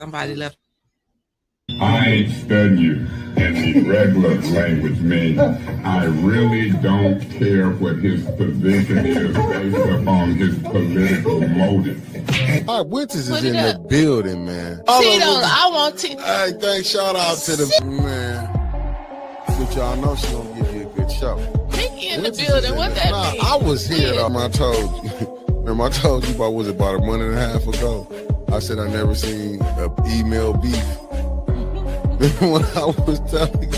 Somebody left. I study you in the regular language means I really don't care what his position is based upon his political motive. All right, Winters is in the building, man. Tito, I want Tito. Hey, thanks. Shout out to the man. But y'all know she gonna give you a good show. Mickey in the building. What that mean? I was here though. I told you. Remember, I told you about about a month and a half ago. I said I never seen an email beef. When I was telling you,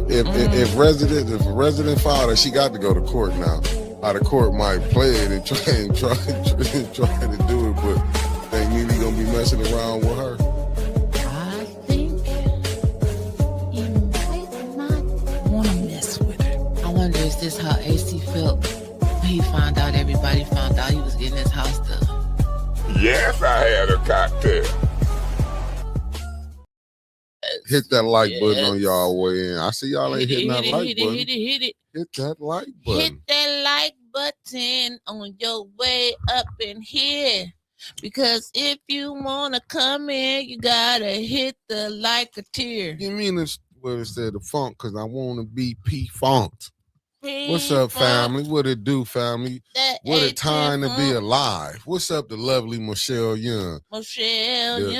if a resident filed her, she got to go to court now. How the court might play it and try to do it, but think Nene gonna be messing around with her. I think you might not want to mess with her. I wonder, is this how AC felt when he found out everybody found out he was getting his house done? Yes, I had a cocktail. Hit that like button on y'all way in. I see y'all ain't hitting that like button. Hit it. Hit that like button. Hit that like button on your way up in here. Because if you want to come in, you got to hit the like-a-tear. You mean what it said, the funk, because I want to be P-funked. What's up, family? What it do, family? What a time to be alive. What's up, the lovely Michelle Young? Michelle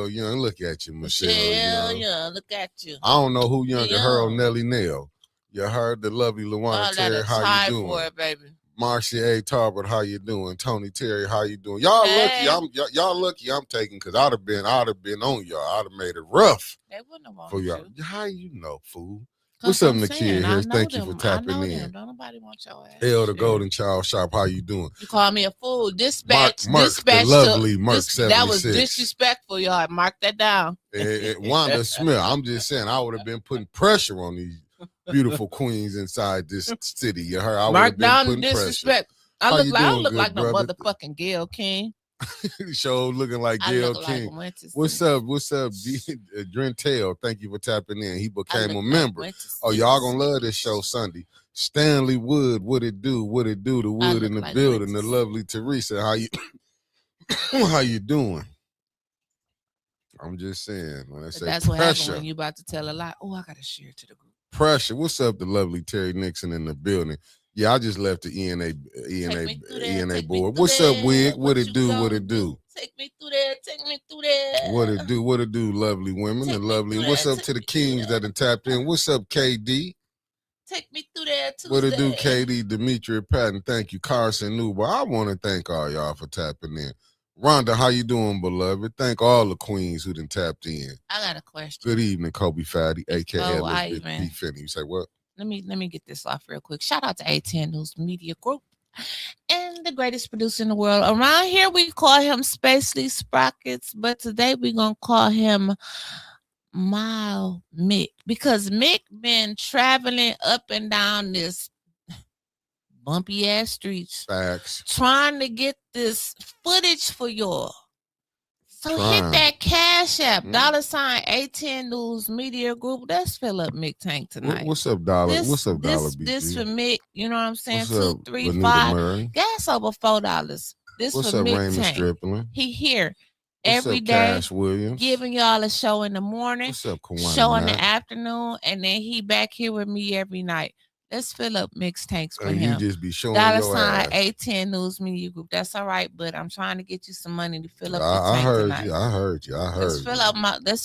Young. Look at you, Michelle Young. Look at you. I don't know who younger, her or Nelly Nail. You heard the lovely LaWanda Terry, how you doing? For it, baby. Marcia A. Tarbert, how you doing? Tony Terry, how you doing? Y'all lucky. Y'all lucky I'm taking, because I'd have been on y'all. I'd have made it rough they wouldn't have for y'all. You. How you know, fool? What's up, Nakia here? Thank you for tapping in. Don't nobody want your ass. L the Golden Child Shop, how you doing? You call me a fool. Dispatch. The lovely Merc 76. That was disrespectful, y'all. Mark that down. Wanda Smith, I'm just saying, I would have been putting pressure on these beautiful queens inside this city. You heard? I Mark down the disrespect. Pressure. I look like no motherfucking Gail King. Show looking like Gail King. Like what's up, Drentel? Thank you for tapping in. He became a member. Oh, y'all gonna love this show Sunday. Stanley Wood, what it do? The Wood in the building. The lovely Teresa, how you doing? I'm just saying. When I say that's what happens when you about to tell a lie. Oh, I gotta share to the group. Pressure. What's up, the lovely Terry Nixon in the building? Yeah, I just left the ENA board. What's up, Wig? What it do? Take me through there. What it do, lovely women and lovely. What's up to the kings that have tapped in? What's up, KD? Take me through there, Tuesday. What it do, KD? Demetria Patton, thank you. Carson Newber. I want to thank all y'all for tapping in. Rhonda, how you doing, beloved? Thank all the queens who done tapped in. I got a question. Good evening, Kobe Fatty, a.k.a. B. Finney. You say what? Let me get this off real quick. Shout out to A10 News Media Group and the greatest producer in the world. Around here, we call him Spacely Sprockets, but today we're going to call him Mild Mick, because Mick been traveling up and down this bumpy ass streets. Facts. Trying to get this footage for y'all. So hit that Cash App, $A10 News Media Group. Let's fill up Mick Tank tonight. What's up, Dollar? What's up, Dollar? This for Mick, you know what I'm saying? What's 2, 3, 5. Gas over $4. This what's for up, Mick Raymond Tank. Stripling? He here what's every up, day, Cash Williams? Giving y'all a show in the morning, what's up, Kawana show in the afternoon, and then he back here with me every night. Let's fill up Mick's tanks for him. You just be showing your ass. $A10 News Media Group. That's all right, but I'm trying to get you some money to fill up your tank tonight. I heard you. Let's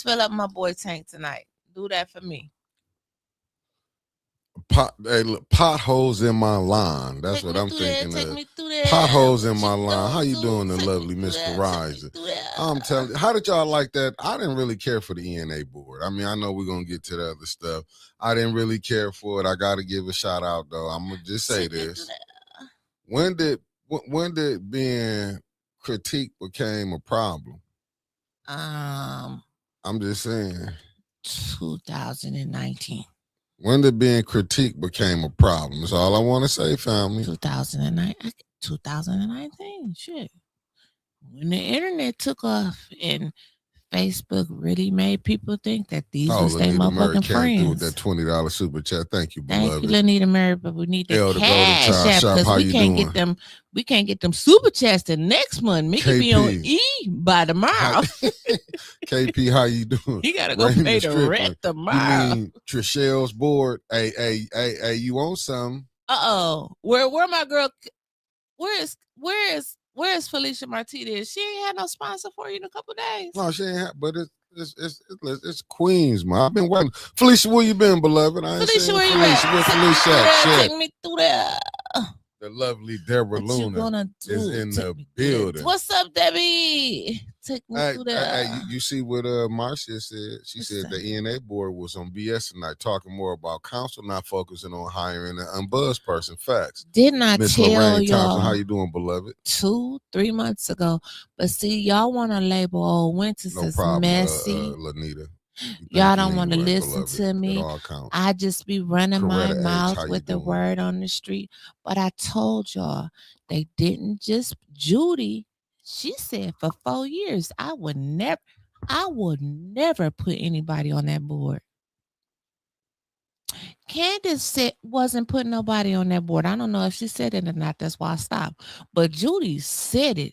fill up my boy tank tonight. Do that for me. Potholes in my line. That's what I'm thinking of. Potholes in my line. How you doing, the lovely Miss Verizon? I'm telling you, how did y'all like that? I didn't really care for the ENA board. I mean, I know we're gonna get to the other stuff. I didn't really care for it. I gotta give a shout out though. I'm gonna just say this. When did being critiqued became a problem? I'm just saying. 2019. When did being critiqued became a problem? That's all I want to say, family. 2019, shit. When the internet took off and Facebook really made people think that these Oh, was their Lanita Murray motherfucking came through with that friends. $20 super chat. Thank you, Thank you, beloved. Lanita Murray, but we need the L the Golden cash Child app Shop. because How we you can't doing? get them. We can't get them super chats till next month. Mickey be on KP. E by Hi, tomorrow. KP, how you doing? He gotta go pay Raymond the rent Strickland. You tomorrow. mean Trichelle's board? Hey, you want some? Where my girl? Where is Felicia Martinez? She ain't had no sponsor for you in a couple days. No, she ain't. But it's Queens, man. I've been waiting. Felicia, where you been, beloved? I ain't Felicia, seen where you Felicia. at? Where Felicia at? Shit. Take me through there. The lovely Deborah What you Luna gonna do? is in Take the me through there. building. What's up, Debbie? Take me Hey, through there. you see what Marcia said? She said the ENA board was on BS tonight, talking more about council not focusing on hiring an unbuzzed person. Facts. Didn't I Miss tell Lorraine Thompson, y'all how you doing, beloved? 2-3 months ago? But see, y'all want to label old Winters No as problem, messy. Lanita. Y'all don't want to listen to me. I just be running my Coretta H, mouth how you with the doing? word on the street. But I told y'all they didn't just Judy. She said for 4 years I would never put anybody on that board. Candace said wasn't putting nobody on that board. I don't know if she said it or not. That's why I stopped. But Judy said it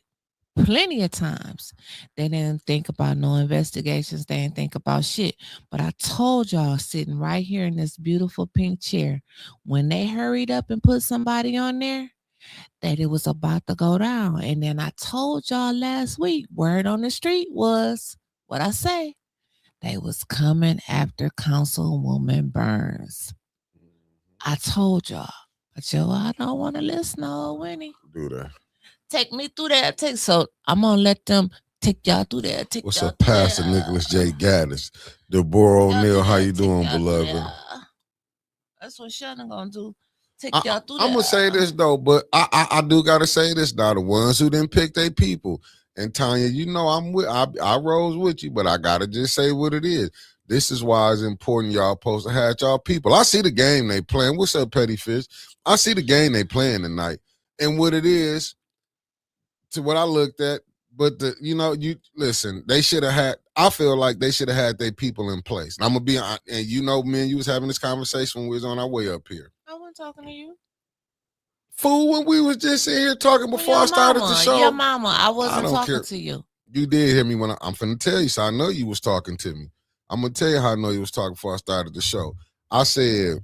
plenty of times. They didn't think about no investigations. They didn't think about shit. But I told y'all sitting right here in this beautiful pink chair, when they hurried up and put somebody on there, that it was about to go down. And then I told y'all last week, word on the street was what I say. They was coming after Councilwoman Burns. I told y'all. But y'all, I don't want to listen to old Winnie. Do that. Take me through that. So I'm gonna let them take y'all through there. What's up, Pastor Nicholas J. Gaddis? Deborah O'Neill, how you doing, beloved? That's what Shannon gonna do. Take y'all through I'm gonna say this though, but I do gotta say this now. The ones who didn't pick their people, and Tanya, you know I rose with you, but I gotta just say what it is. This is why it's important y'all supposed to have y'all people. I see the game they playing. What's up, Petty Fish? I see the game they playing tonight, and what it is to what I looked at. But you listen. They should have had. I feel like they should have had their people in place. And I'm gonna be honest, and me and you was having this conversation when we was on our way up here. I wasn't talking to you. Fool, when we was just in here talking before I started the show. Your mama. I wasn't talking to you. You did hear me when I'm finna tell you, so I know you was talking to me. I'm gonna tell you how I know you was talking before I started the show. I said,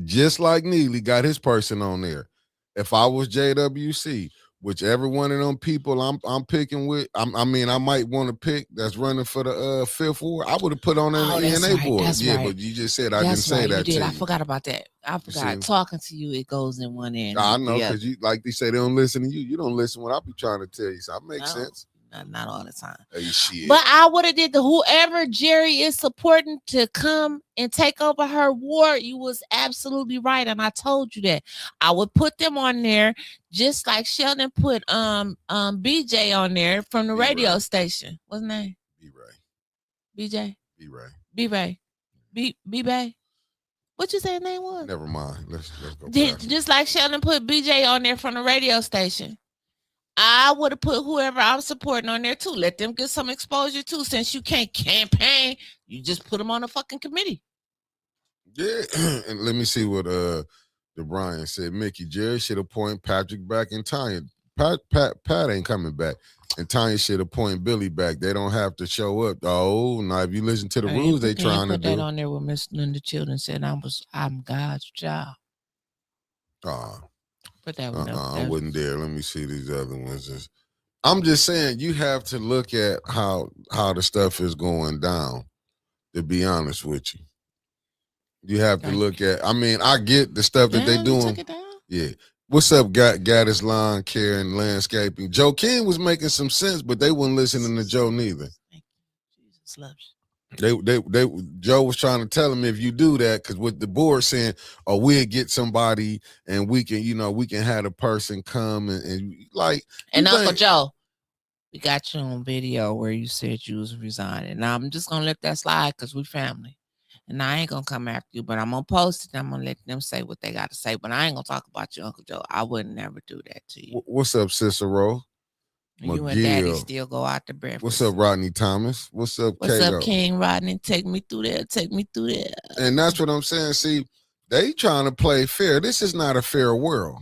just like Neely got his person on there. If I was JWC, whichever one of them people I'm picking with, I might want to pick that's running for the fifth ward. I would have put on the ENA board. That's yeah, right. but you just said I didn't say that to you. I forgot about that. I forgot. Talking to you, it goes in one end. I know, because you, like they say, they don't listen to you. You don't listen when I be trying to tell you. So that makes sense. Not all the time. Hey, shit. But I would have did whoever Jerry is supporting to come and take over her ward. You was absolutely right, and I told you that I would put them on there, just like Sheldon put BJ on there from the radio station. What's his name? B-Ray. BJ. B-Ray. B-Ray. B-Bay. What you say his name was? Never mind. Let's go. Just like Sheldon put BJ on there from the radio station. I would have put whoever I'm supporting on there too. Let them get some exposure too. Since you can't campaign, you just put them on a fucking committee. Yeah, and let me see what Brian said. Mickey, Jerry should appoint Patrick back and Tanya. Pat ain't coming back, and Tanya should appoint Billy back. They don't have to show up. Oh, now if you listen to the rules, they trying to do. Put that on there where Miss Linda Children said I'm God's child. But that one, I wouldn't dare. Let me see these other ones. I'm just saying you have to look at how the stuff is going down. To be honest with you, you have to look at. I get the stuff that they doing. Yeah. What's up, Gaddis Lawn Care and Landscaping? Joe King was making some sense, but they weren't listening to Joe neither. Jesus loves you. Joe was trying to tell him, if you do that, because with the board saying, oh, we'll get somebody and we can have a person come and like. And Uncle Joe, we got you on video where you said you was resigning. Now I'm just gonna let that slide because we family. And I ain't gonna come after you, but I'm gonna post it. I'm gonna let them say what they got to say. But I ain't gonna talk about you, Uncle Joe. I would never do that to you. What's up, Cicero? You and Daddy McGill. still go out to What's breakfast. up, Rodney Thomas? What's up, What's up, Kato? King Rodney? Take me through there. Take me through there. And that's what I'm saying. See, they trying to play fair. This is not a fair world.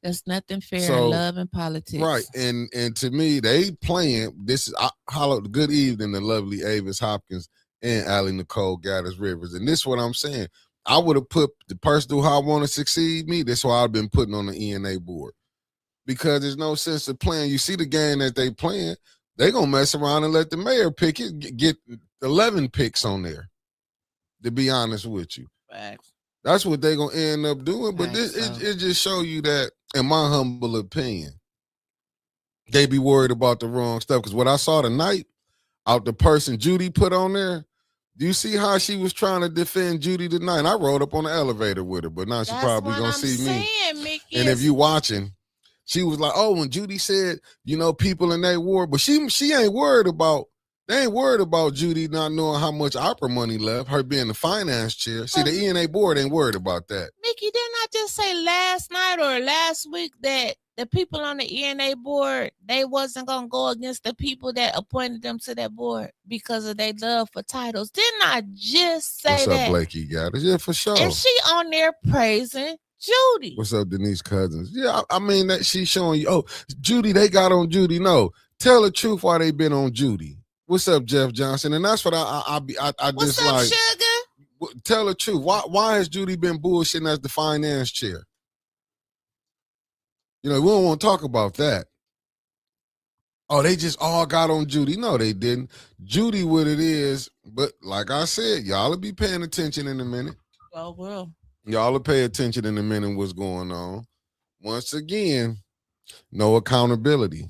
There's nothing fair in love and politics. Right. And to me, they playing. This is good evening to lovely Avis Hopkins and Allie Nicole Gaddis Rivers. And this is what I'm saying. I would have put the person who I want to succeed me. That's why I've been putting on the ENA board. Because there's no sense of playing. You see the game that they playing, they gonna mess around and let the mayor pick it, get 11 picks on there. To be honest with you, Facts. that's what they gonna end up doing. But it just show you that, in my humble opinion, they be worried about the wrong stuff. Because what I saw tonight, out the person Judy put on there, do you see how she was trying to defend Judy tonight? And I rode up on the elevator with her, but now she probably gonna see me. Mickey, and if you watching. She was like, oh, when Judy said, people in their ward, but she ain't worried about, they ain't worried about Judy not knowing how much opera money left, her being the finance chair. See, the ENA board ain't worried about that. Mickey, didn't I just say last night or last week that the people on the ENA board, they wasn't going to go against the people that appointed them to that board because of their love for titles? Didn't I just say that? What's up, Blakey? Got it. Yeah, for sure. And she on there praising Judy. What's up, Denise Cousins? Yeah, I mean that she's showing you. Oh, Judy, they got on Judy. No, tell the truth why they been on Judy. What's up, Jeff Johnson? And that's what I What's just up, like. Sugar? Tell the truth. Why has Judy been bullshitting as the finance chair? We don't want to talk about that. Oh, they just all got on Judy. No, they didn't. Judy, what it is, but like I said, y'all will be paying attention in a minute. Oh, well. Y'all will pay attention in a minute what's going on. Once again, no accountability.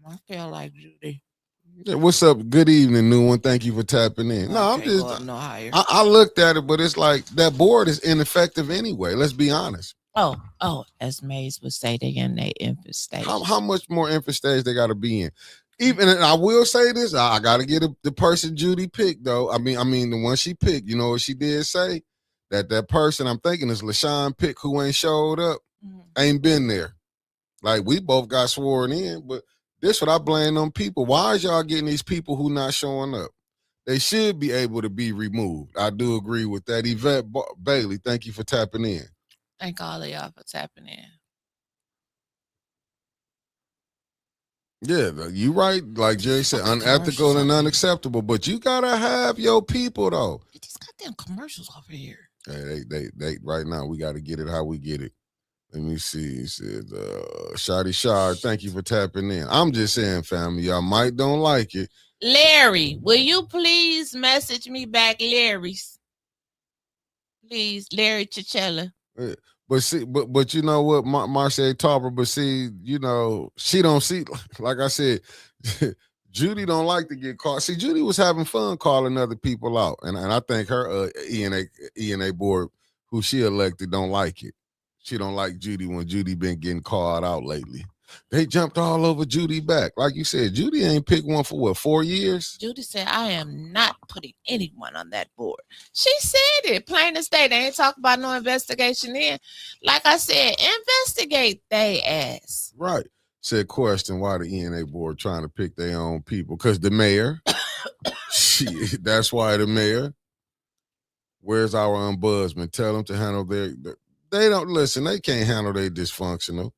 I feel like Judy. Yeah, what's up? Good evening, new one. Thank you for tapping in. No, I'm just, I looked at it, but it's like that board is ineffective anyway. Let's be honest. Oh, as Mays would say, they in their infant stage. How much more infant stage they got to be in? Even, and I will say this, I got to get the person Judy picked, though. I mean, the one she picked, you know what she did say? That person I'm thinking is LaShawn Pick, who ain't showed up, ain't been there. Like, we both got sworn in, but this what I blame them people. Why is y'all getting these people who not showing up? They should be able to be removed. I do agree with that. Yvette Bailey, thank you for tapping in. Thank all of y'all for tapping in. Yeah, you right. Like Jerry said, unethical and unacceptable. But you gotta have your people though. These goddamn commercials over here. Hey, they right now we gotta get it how we get it. Let me see. He said, Shotty Shard, thank you for tapping in. I'm just saying, family, y'all might don't like it. Larry, will you please message me back, Larry's? Please, Larry Chichella. But see, but you know what, Marcia Tarver, but see, she don't see, like I said, Judy don't like to get caught. See, Judy was having fun calling other people out. And I think her ENA board, who she elected, don't like it. She don't like Judy when Judy been getting called out lately. They jumped all over Judy back. Like you said, Judy ain't picked one for what, 4 years? Judy said, I am not putting anyone on that board. She said it, plain as day. They ain't talking about no investigation in. Like I said, investigate they ass. Right. Said, question, why the ENA board trying to pick their own people? Because the mayor. That's why the mayor. Where's our ombudsman? Tell them to handle they don't listen. They can't handle their dysfunctional.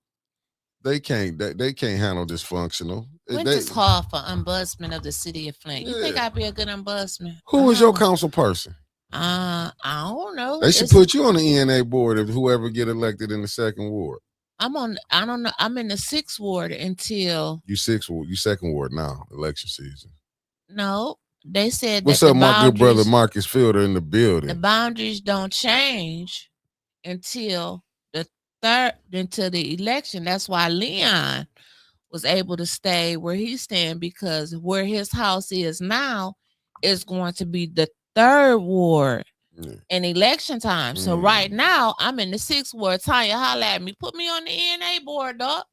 They can't handle dysfunctional. When just call for ombudsman of the city of Flint. You think I'd be a good ombudsman? Who is your council person? I don't know. They should put you on the ENA board if whoever get elected in the second ward. I don't know. I'm in the 6th ward until you 6th ward. You 2nd ward now, election season. No. They said what's up, my good brother Marcus Fielder in the building. The boundaries don't change until the election. That's why Leon was able to stay where he's staying, because where his house is now is going to be the 3rd ward in election time. So right now I'm in the 6th ward. Tanya, holla at me. Put me on the ENA board, dog.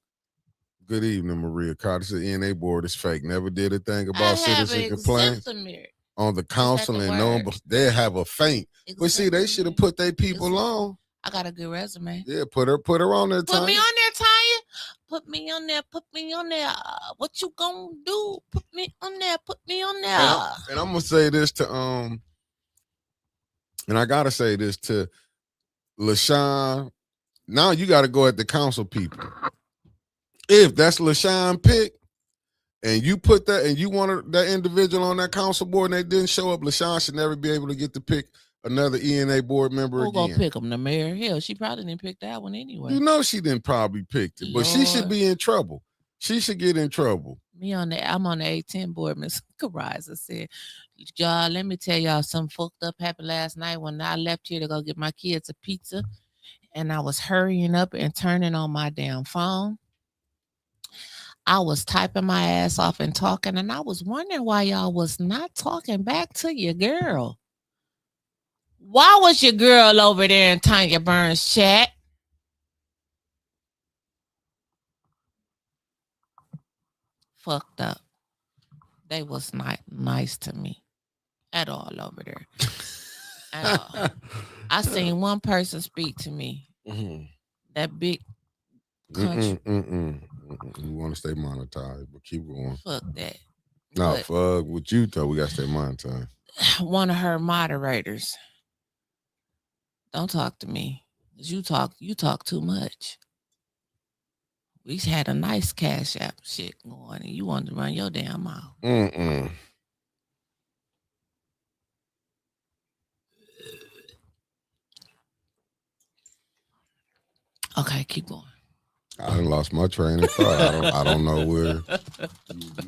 Good evening, Maria Carter. The ENA board is fake. Never did a thing about citizen complaints on the council, and no one, they have a faint. But see, they should have put their people on. I got a good resume. Yeah, put her on there, Tanya. Put me on there, Tanya. Put me on there. Put me on there. What you gonna do? Put me on there. Put me on And there. I'm gonna say this to and I gotta say this to LaShawn. Now you got to go at the council people. If that's LaShawn pick, and you put that, and you wanted that individual on that council board, and they didn't show up, LaShawn should never be able to get to pick another ENA board member Who again. gonna pick him? The mayor? Hell, she probably didn't pick that one anyway. You know she didn't probably pick it, but she should be in trouble. She should get in trouble. I'm on the 810 board. Miss Kariza said, y'all, let me tell y'all something fucked up happened last night when I left here to go get my kids a pizza, and I was hurrying up and turning on my damn phone. I was typing my ass off and talking, and I was wondering why y'all was not talking back to your girl. Why was your girl over there in Tanya Burns' chat? Fucked up. They was not nice to me at all over there. At all. I seen one person speak to me. Mm-hmm. That big country. We want to stay monetized, but keep going. Fuck that. No, fuck what you thought. We got to stay monetized. One of her moderators. Don't talk to me. You talk too much. We had a nice Cash App shit going, and you wanted to run your damn mouth. Okay, keep going. I done lost my train of thought. I don't know where you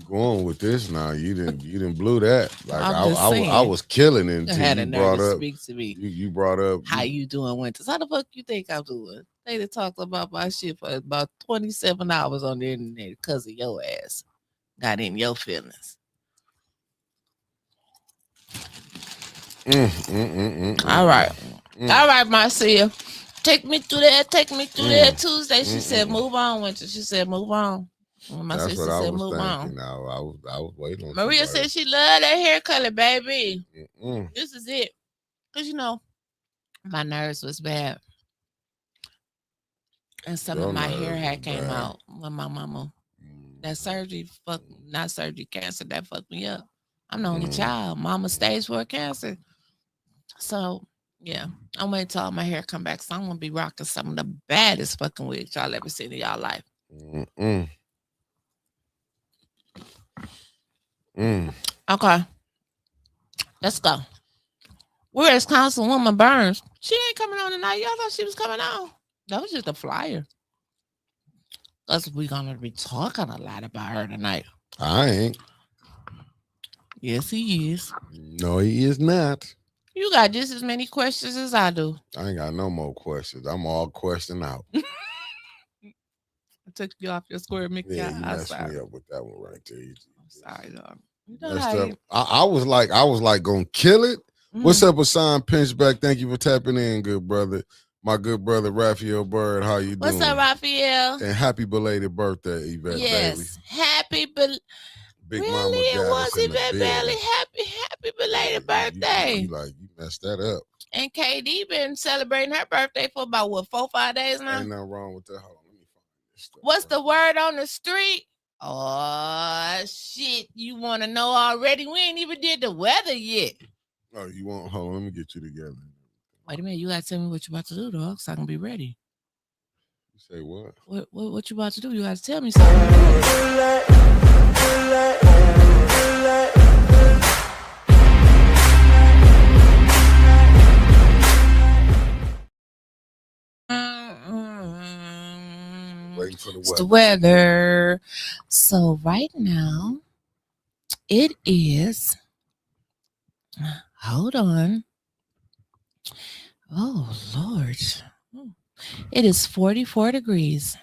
going with this now. You didn't blew that. Like I was killing it until you brought up. Speak to me. You brought up how you doing, Winters? How the fuck you think I'm doing? They talked about my shit for about 27 hours on the internet because of your ass. Got in your feelings. All right. All right, Marcia. Take me through there Tuesday. She said, move on, Winter. She said, move on. My That's sister what I said, was move thinking. on. I was waiting on Maria said she loved that hair color, baby. This is it. Because, my nerves was bad. And some of my hair had came out when my mama, that surgery, not surgery, cancer, that fucked me up. I'm the only child. Mama stage 4 cancer. So, yeah, I'm waiting till all my hair come back. So I'm going to be rocking some of the baddest fucking wigs y'all ever seen in y'all life. Okay. Let's go. Where is Councilwoman Burns? She ain't coming on tonight. Y'all thought she was coming on. That was just a flyer. Because we're going to be talking a lot about her tonight. I ain't. Yes, he is. No, he is not. You got just as many questions as I do. I ain't got no more questions. I'm all question out. I took you off your square, Mickey. Yeah, you messed me up with that one right there. I'm sorry, dog. I was like gonna kill it. What's up with Sean Pinchback? Thank you for tapping in, good brother. My good brother Raphael Bird. How you doing? What's up, Raphael? And happy belated birthday, Yvette Bailey. Happy Big really, Mama it was Yvette Bailey. Happy belated birthday. You messed that up. And KD been celebrating her birthday for about 4-5 days now. Ain't nothing wrong with that. Hold on, let me find this stuff. What's the word on the street? Oh shit! You want to know already? We ain't even did the weather yet. Oh, you want? Hold on, let me get you together. Wait a minute, you gotta tell me what you about to do, dog, so I can be ready. You say what? What you about to do? You gotta tell me something. Waiting for the weather. It's the weather. So right now, it is. Hold on. Oh Lord, it is 44 degrees.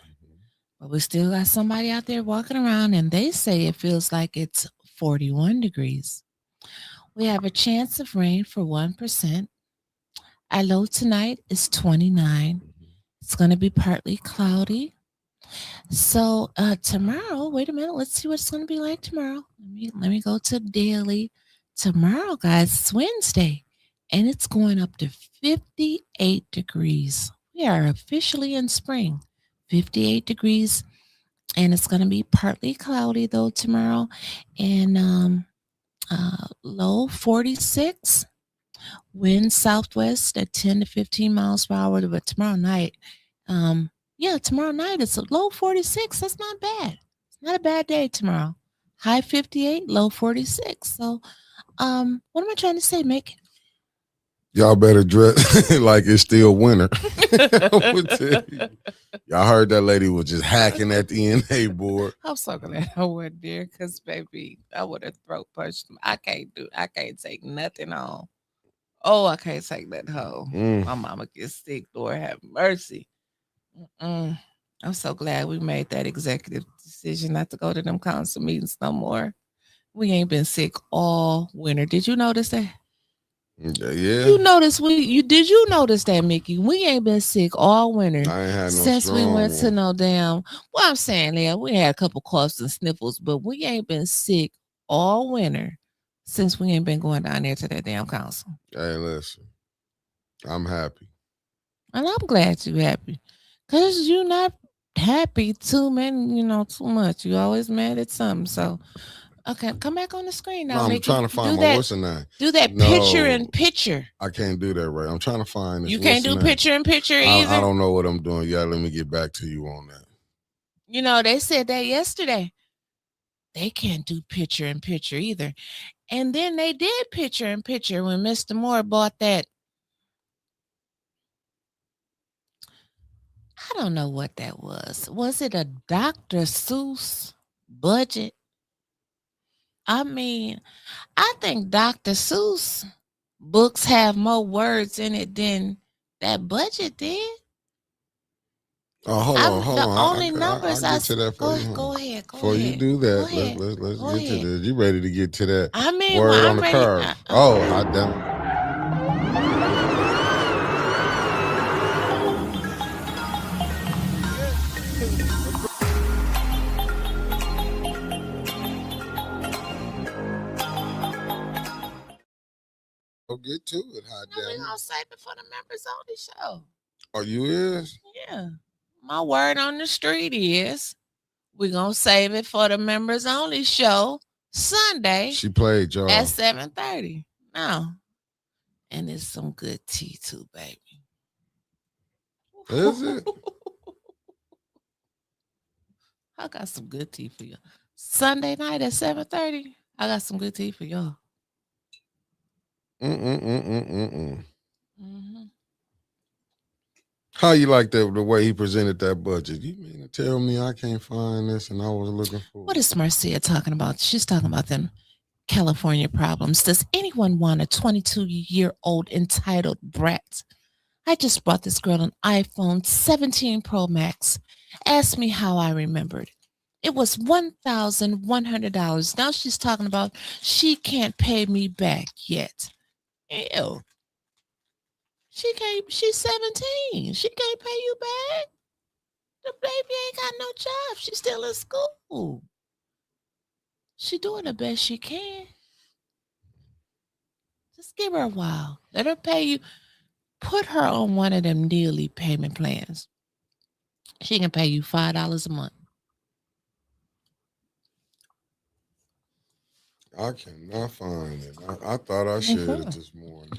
But we still got somebody out there walking around, and they say it feels like it's 41 degrees. We have a chance of rain for 1%. Our low tonight is 29. It's going to be partly cloudy. So tomorrow, wait a minute. Let's see what it's going to be like tomorrow. Let me go to daily. Tomorrow, guys, it's Wednesday, and it's going up to 58 degrees. We are officially in spring. 58 degrees. and it's going to be partly cloudy though tomorrow, and low 46. Wind southwest at 10 to 15 miles per hour. But tomorrow night, yeah, tomorrow night it's a low 46. That's not bad. It's not a bad day tomorrow. High 58, low 46. So, what am I trying to say, Mick? Y'all better dress like it's still winter. Y'all heard that lady was just hacking at the NA board. I'm so glad I wasn't there because, baby, I would have throat punched him. I can't take nothing on. Oh, I can't take that hoe. My mama gets sick. Lord have mercy. Mm-mm. I'm so glad we made that executive decision not to go to them council meetings no more. We ain't been sick all winter. Did you notice that? Yeah. You notice that, Mickey? We ain't been sick all winter I ain't had no since we went to one. no damn. Well, I'm saying, yeah, we had a couple coughs and sniffles, but we ain't been sick all winter since we ain't been going down there to that damn council. Hey, listen, I'm happy, and I'm glad you happy, cause you not happy too many, too much. You always mad at something. So okay, come back on the screen now. No, I'm Mickey. trying to find my what's the name. Do that picture in picture. I can't do that right. I'm trying to find this. You can't do picture in picture either. I don't know what I'm doing. Yeah, let me get back to you on that. They said that yesterday. They can't do picture in picture either. And then they did picture in picture when Mr. Moore bought that. I don't know what that was. Was it a Dr. Seuss budget? I mean, I think Dr. Seuss books have more words in it than that budget did. Oh, hold on. The only numbers I'll get to that for you. Go ahead. Before you do that, let's get to this. You ready to get to that word on the card? Hot damn. Get to it, hot damn. We're gonna save it for the members only show. Oh, you is? Yeah. My word on the street is we're gonna save it for the members only show Sunday. She played y'all at 7:30. No. And it's some good tea too, baby. Is it? I got some good tea for you. Sunday night at 7:30. I got some good tea for y'all. Mm-hmm. How you like that the way he presented that budget? You mean to tell me I can't find this and I was looking for What is Marcia talking about? She's talking about them California problems. Does anyone want a 22-year-old entitled brat? I just bought this girl an iPhone 17 Pro Max. Ask me how I remembered. It was $1,100. Now she's talking about she can't pay me back yet. Ew. She's 17. She can't pay you back. The baby ain't got no job. She's still in school. She doing the best she can. Just give her a while. Let her pay you. Put her on one of them daily payment plans. She can pay you $5 a month. I cannot find it. I thought I shared it this morning.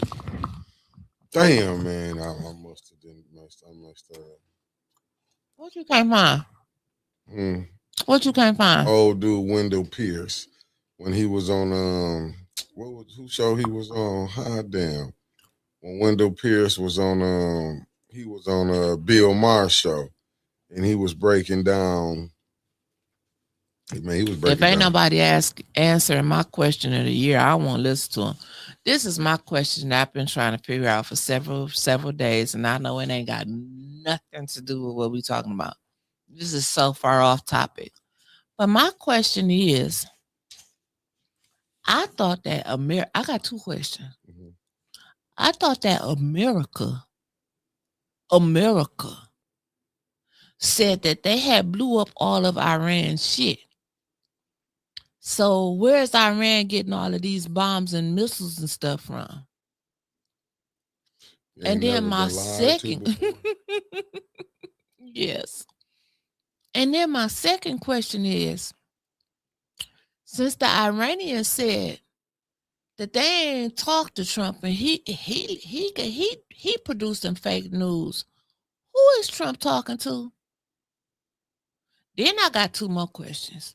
Damn, man, I must have messed up. What you can't find? What you can't find? Old dude Wendell Pierce when he was on who show he was on? Hot damn. When Wendell Pierce was on he was on Bill Maher's show and he was breaking down. Man, he was breaking if ain't down. Nobody answering my question of the year, I won't listen to him. This is my question that I've been trying to figure out for several days, and I know it ain't got nothing to do with what we're talking about. This is so far off topic. But my question is, I thought that I got two questions. Mm-hmm. I thought that America said that they had blew up all of Iran's shit. So where's Iran getting all of these bombs and missiles and stuff from? And then my second, yes. And then my second question is, since the Iranians said that they ain't talked to Trump and he producing fake news, who is Trump talking to? Then I got two more questions.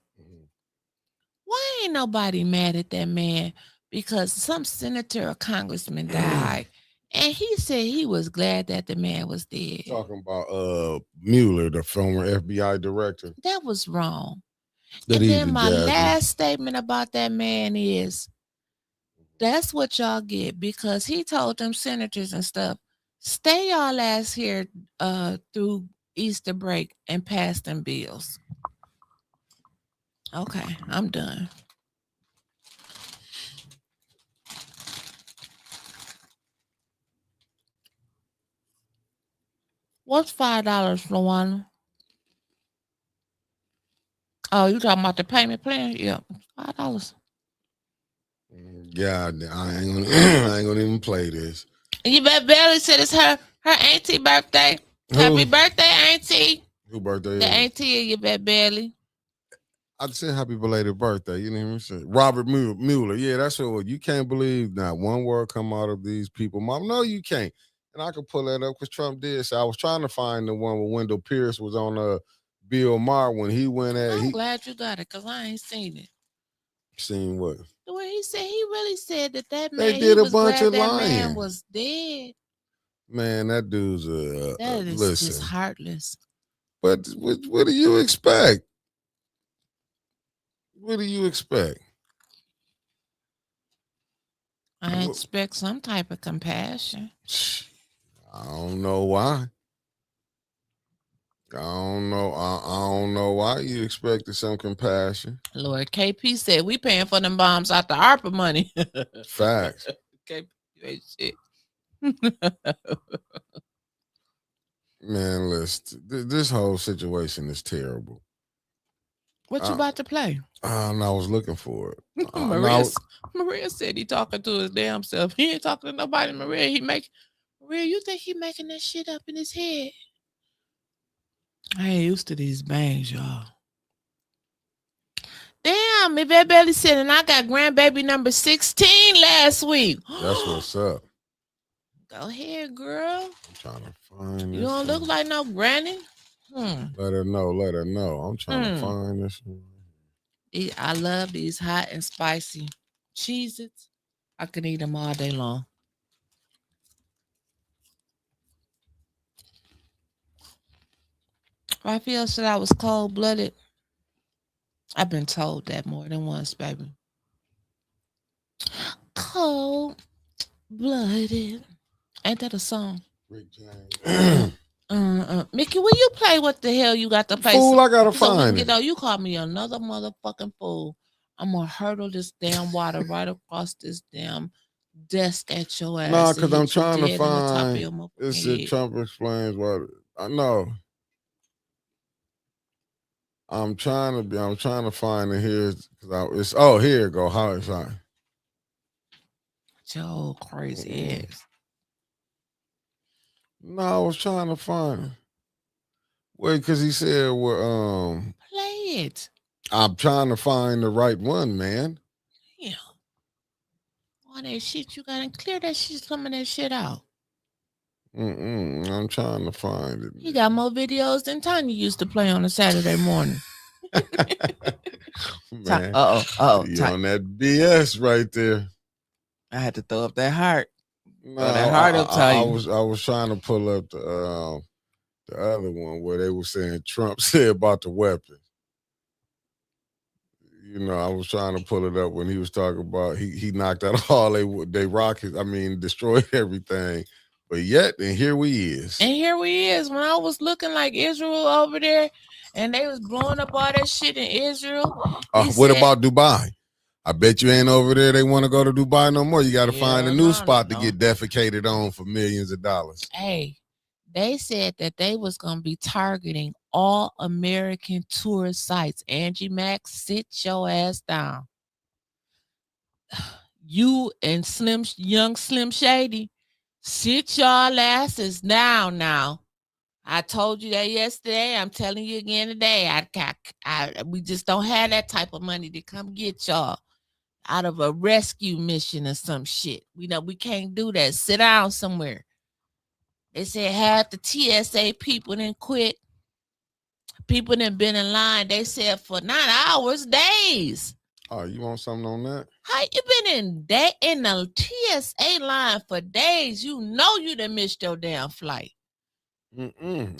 Why ain't nobody mad at that man? Because some senator or congressman died, and he said he was glad that the man was dead. Talking about Mueller, the former FBI director. That was wrong. Good And then evening, my Jasmine. last statement about that man is that's what y'all get because he told them senators and stuff, stay y'all ass here through Easter break and pass them bills. Okay, I'm done. What's $5, Luana? Oh, you talking about the payment plan? Yeah, $5. Yeah, I ain't gonna, I ain't gonna even play this. You bet Belly said it's her auntie birthday. Who? Happy birthday, auntie. Who birthday the is? The auntie of you bet Belly. I said happy belated birthday. You didn't even say Robert Mueller. Yeah, that's what you can't believe not one word come out of these people. Mom, no, you can't. And I can pull that up because Trump did. So I was trying to find the one where Wendell Pierce was on Bill Maher when he went at. I'm glad you got it because I ain't seen it. Seen what? The way he said, he really said that man. They did he a was bunch glad of that lying. man was dead. Man, that dude's that is listen. Just heartless. But what do you expect? What do you expect? I expect some type of compassion. I don't know why. I don't know why you expected some compassion. Lord, KP said we paying for them bombs out the ARPA money. Facts. KP ain't shit. Man, listen, this whole situation is terrible. What you about to play? And I was looking for it. Maria said he talking to his damn self. He ain't talking to nobody. Maria, you think he making that shit up in his head? I ain't used to these bangs, y'all. Damn, Yvette Bailey said, and I got grandbaby number 16 last week. That's what's up. Go ahead, girl. I'm trying to find You don't look like no granny. Let her know. I'm trying to find this one. I love these hot and spicy Cheez-Its. I can eat them all day long. Raphael said I was cold-blooded. I've been told that more than once, baby. Cold-blooded. Ain't that a song? Rick James. Mickey, will you play what the hell you got to play? Fool, I gotta find it. You call me another motherfucking fool. I'm gonna hurdle this damn water right across this damn desk at your ass. Nah, because I'm trying to find. It's it. Trump explains what I know. I'm trying to find it here because here it go. How it's on. Joe crazy ass. No, I was trying to find it. Wait, because he said play it. I'm trying to find the right one, man. Yeah. All that shit you got to clear that shit, some of that shit out. I'm trying to find it. He got more videos than Tanya used to play on a Saturday morning. Man, you on that BS right there. I had to throw up that heart. No, that heart up, I was trying to pull up the other one where they were saying Trump said about the weapons. You know, I was trying to pull it up when he was talking about he knocked out all they rockets. I mean, destroyed everything. But yet, and here we is. And here we is. When I was looking like Israel over there, and they was blowing up all that shit in Israel. What about Dubai? I bet you ain't over there. They want to go to Dubai no more. You got to find a new spot to get defecated on for millions of dollars. Hey, they said that they was going to be targeting all American tourist sites. Angie Max, sit your ass down. You and young Slim Shady, sit y'all asses down now. I told you that yesterday. I'm telling you again today. We just don't have that type of money to come get y'all out of a rescue mission or some shit. We know we can't do that. Sit down somewhere. They said half the TSA people didn't quit. People that been in line, they said for 9 hours, days. Oh, you want something on that? How you been in the TSA line for days? You know you done missed your damn flight. I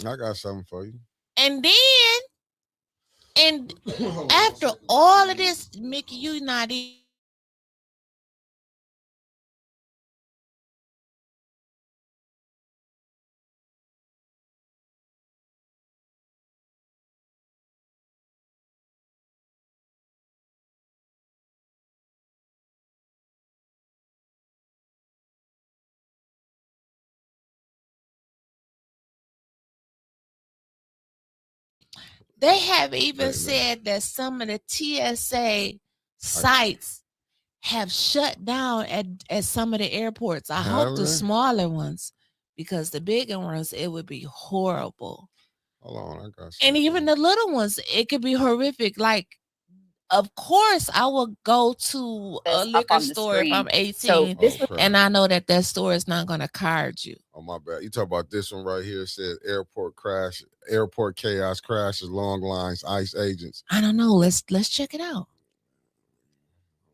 got something for you. And then, and after all of this, Mickey, you not even. They have even said that some of the TSA sites have shut down at some of the airports. I hope the smaller ones, because the bigger ones, it would be horrible. Hold on, I got and even the little ones, it could be horrific. Like, of course, I will go to a liquor store if I'm 18, and I know that store is not going to card you. Oh, my bad. You talk about this one right here. It says airport chaos crashes, long lines, ICE agents. I don't know. Let's check it out.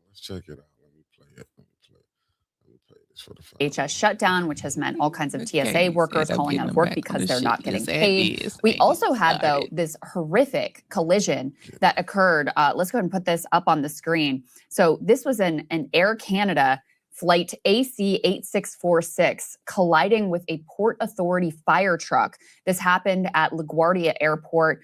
Let's check it out. Let me play it. HS shutdown, which has meant all kinds of TSA workers calling out of work because they're not getting paid. We also had, though, this horrific collision that occurred. Let's go ahead and put this up on the screen. So this was an Air Canada flight AC8646 colliding with a Port Authority fire truck. This happened at LaGuardia Airport.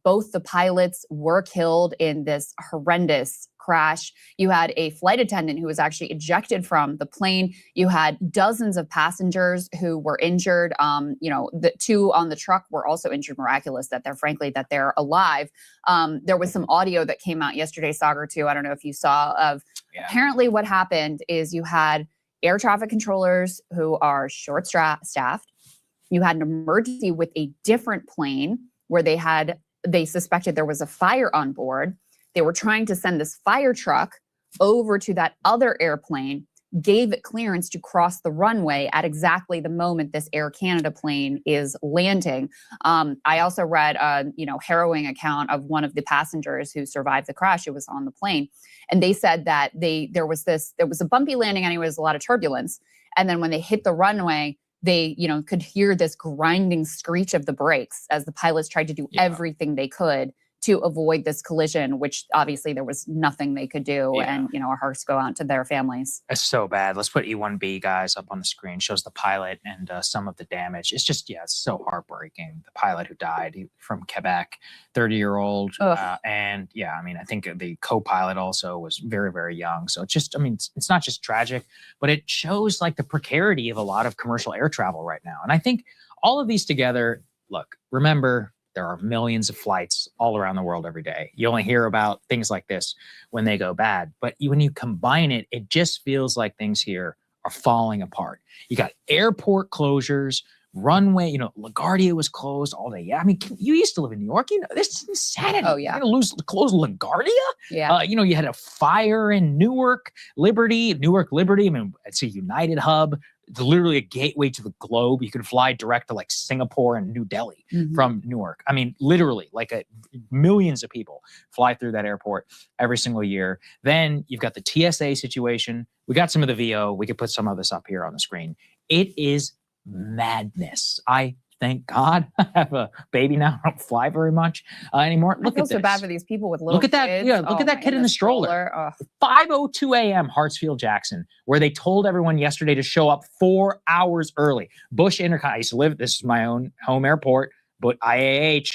Both the pilots were killed in this horrendous crash. You had a flight attendant who was actually ejected from the plane. You had dozens of passengers who were injured. The two on the truck were also injured. Miraculous that they're alive. There was some audio that came out yesterday, Sagar, too. I don't know if you saw of. Apparently what happened is you had air traffic controllers who are short-staffed. You had an emergency with a different plane where they suspected there was a fire on board. They were trying to send this fire truck over to that other airplane, gave it clearance to cross the runway at exactly the moment this Air Canada plane is landing. I also read a harrowing account of one of the passengers who survived the crash who was on the plane. And they said that there was a bumpy landing anyway, a lot of turbulence. And then when they hit the runway, they could hear this grinding screech of the brakes as the pilots tried to do everything they could to avoid this collision, which obviously there was nothing they could do. And, our hearts go out to their families. It's so bad. Let's put E1B, guys, up on the screen. Shows the pilot and some of the damage. It's just, it's so heartbreaking. The pilot who died from Quebec, 30-year-old. And I think the co-pilot also was very, very young. So it's just, it's not just tragic, but it shows like the precarity of a lot of commercial air travel right now. And I think all of these together, look, remember, there are millions of flights all around the world every day. You only hear about things like this when they go bad. But when you combine it, it just feels like things here are falling apart. You got airport closures, runway, LaGuardia was closed all day. Yeah, you used to live in New York. This is insanity. Oh, yeah. You're going to close LaGuardia? Yeah. You had a fire in Newark Liberty. It's a United hub. It's literally a gateway to the globe. You can fly direct to like Singapore and New Delhi from Newark. Literally, millions of people fly through that airport every single year. Then you've got the TSA situation. We got some of the VO. We could put some of this up here on the screen. It is madness. Thank God I have a baby now. I don't fly very much anymore. Look at this. I feel so bad for these people with little kids. Look at that. Yeah, look at that kid in the stroller. 5:02 a.m. Hartsfield Jackson, where they told everyone yesterday to show up 4 hours early. Bush Intercon. I used to live. This is my own home airport, but IAH,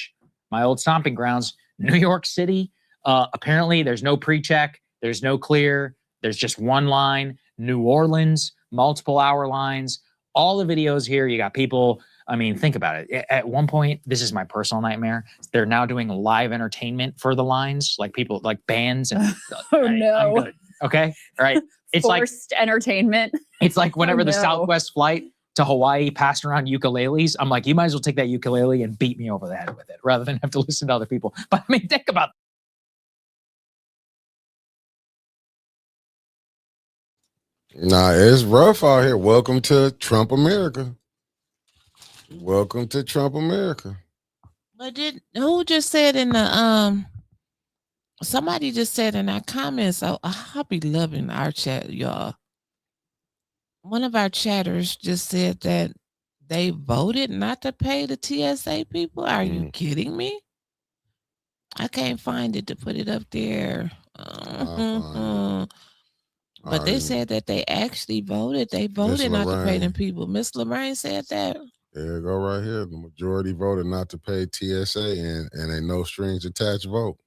my old stomping grounds, New York City. Apparently, there's no pre-check. There's no clear. There's just one line. New Orleans, multiple hour lines. All the videos here. You got people. Think about it. At one point, this is my personal nightmare. They're now doing live entertainment for the lines, like people, like bands. And no. I'm good. Okay. All right. It's forced entertainment. It's like whenever the Southwest flight to Hawaii passing around ukuleles. I'm like, you might as well take that ukulele and beat me over the head with it rather than have to listen to other people. But I mean, think about Nah, it's rough out here. Welcome to Trump America. Welcome to Trump America. But who just said in the somebody just said in our comments, I'll be loving our chat, y'all. One of our chatters just said that they voted not to pay the TSA people. Are you kidding me? I can't find it to put it up there. But they said that they actually voted. They voted not to pay them people. Miss Lorraine said that. There you go right here. The majority voted not to pay TSA and a no strings attached vote.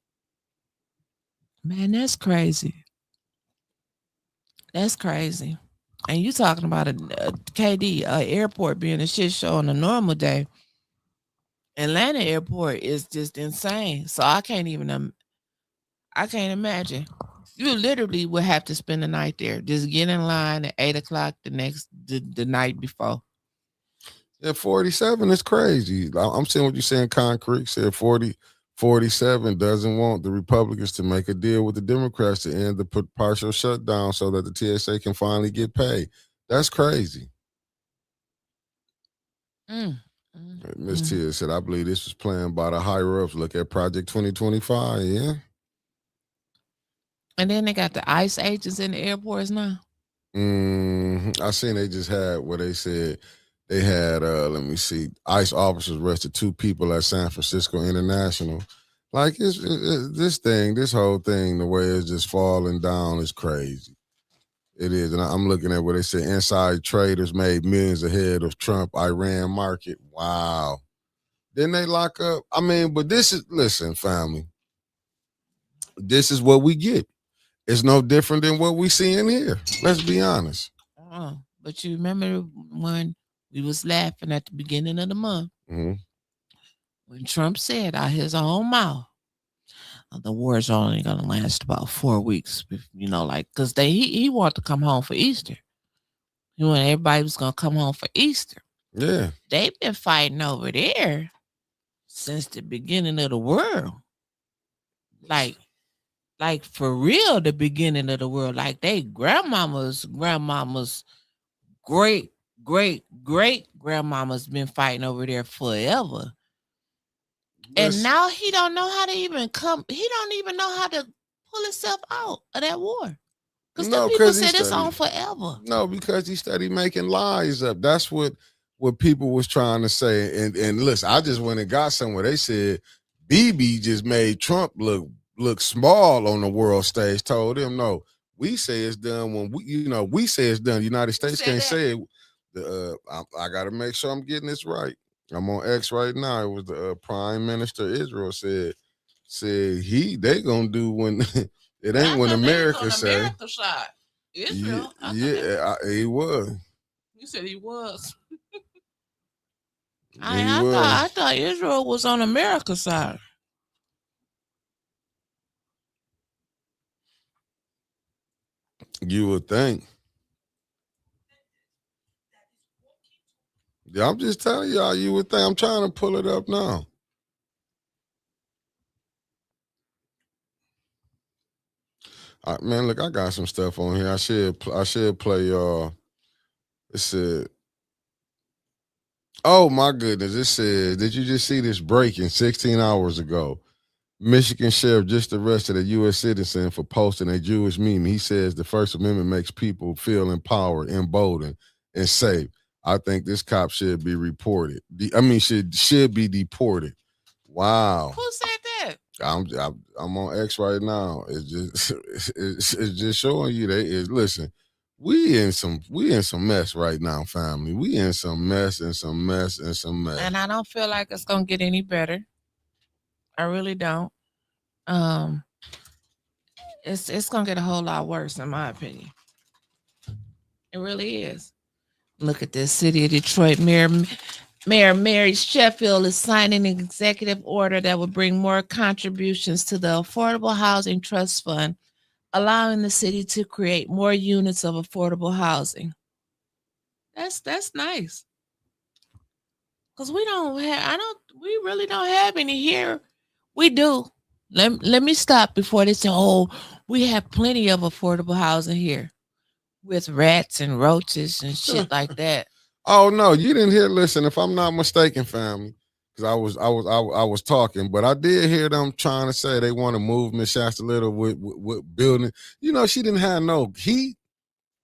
Man, that's crazy. That's crazy. And you talking about a KD airport being a shit show on a normal day. Atlanta airport is just insane. So I can't imagine. You literally would have to spend the night there. Just get in line at 8:00 the night before. Yeah, 47 is crazy. I'm seeing what you're saying. Concrete said 47 doesn't want the Republicans to make a deal with the Democrats to end the partial shutdown so that the TSA can finally get paid. That's crazy. Ms. Tia said, I believe this was planned by the higher ups. Look at Project 2025, yeah. And then they got the ICE agents in the airports now. I seen they just had what they said. They had, let me see, ICE officers arrested 2 people at San Francisco International. Like, this whole thing, the way it's just falling down is crazy. It is. And I'm looking at what they said. Inside traders made millions ahead of Trump-Iran market. Wow. Didn't they lock up? I mean, but listen, family. This is what we get. It's no different than what we see in here. Let's be honest. But you remember when we was laughing at the beginning of the month when Trump said out his own mouth, the war is only going to last about 4 weeks, because he wanted to come home for Easter. He wanted everybody was going to come home for Easter. Yeah. They've been fighting over there since the beginning of the world. Like for real, the beginning of the world. Like they grandmama's great grandmama's been fighting over there forever. And now he don't know how to even come. He don't even know how to pull himself out of that war. Because the people said it's on forever. No, because he started making lies up. That's what people was trying to say. And listen, I just went and got somewhere. They said BB just made Trump look small on the world stage. Told him, no, we say it's done when we say it's done. The United States can't say it. I got to make sure I'm getting this right. I'm on X right now. It was the Prime Minister of Israel said they gonna do when it ain't when America say. America shot. Israel. He was. You said he was. I thought Israel was on America's side. You would think. Yeah, I'm just telling y'all, you would think. I'm trying to pull it up now. All right, man, look, I got some stuff on here. I should play y'all. It said, oh my goodness, it said, did you just see this breaking 16 hours ago? Michigan sheriff just arrested a U.S. citizen for posting a Jewish meme. He says the First Amendment makes people feel empowered, emboldened, and safe. I think this cop should be reported. Should be deported. Wow. Who said that? I'm on X right now. It's just showing you listen. We in some mess right now, family. We in some mess and some mess and some mess. And I don't feel like it's gonna get any better. I really don't. It's gonna get a whole lot worse, in my opinion. It really is. Look at this. City of Detroit Mayor Mary Sheffield is signing an executive order that will bring more contributions to the Affordable Housing Trust Fund, allowing the city to create more units of affordable housing. That's nice. Cause we don't have. We really don't have any here. We do. Let me stop before they say, "Oh, we have plenty of affordable housing here with rats and roaches and shit like that." Oh no, you didn't hear. Listen, if I'm not mistaken, family, because I was talking, but I did hear them trying to say they want to move Miss Shasta Little with building. You know, she didn't have no heat.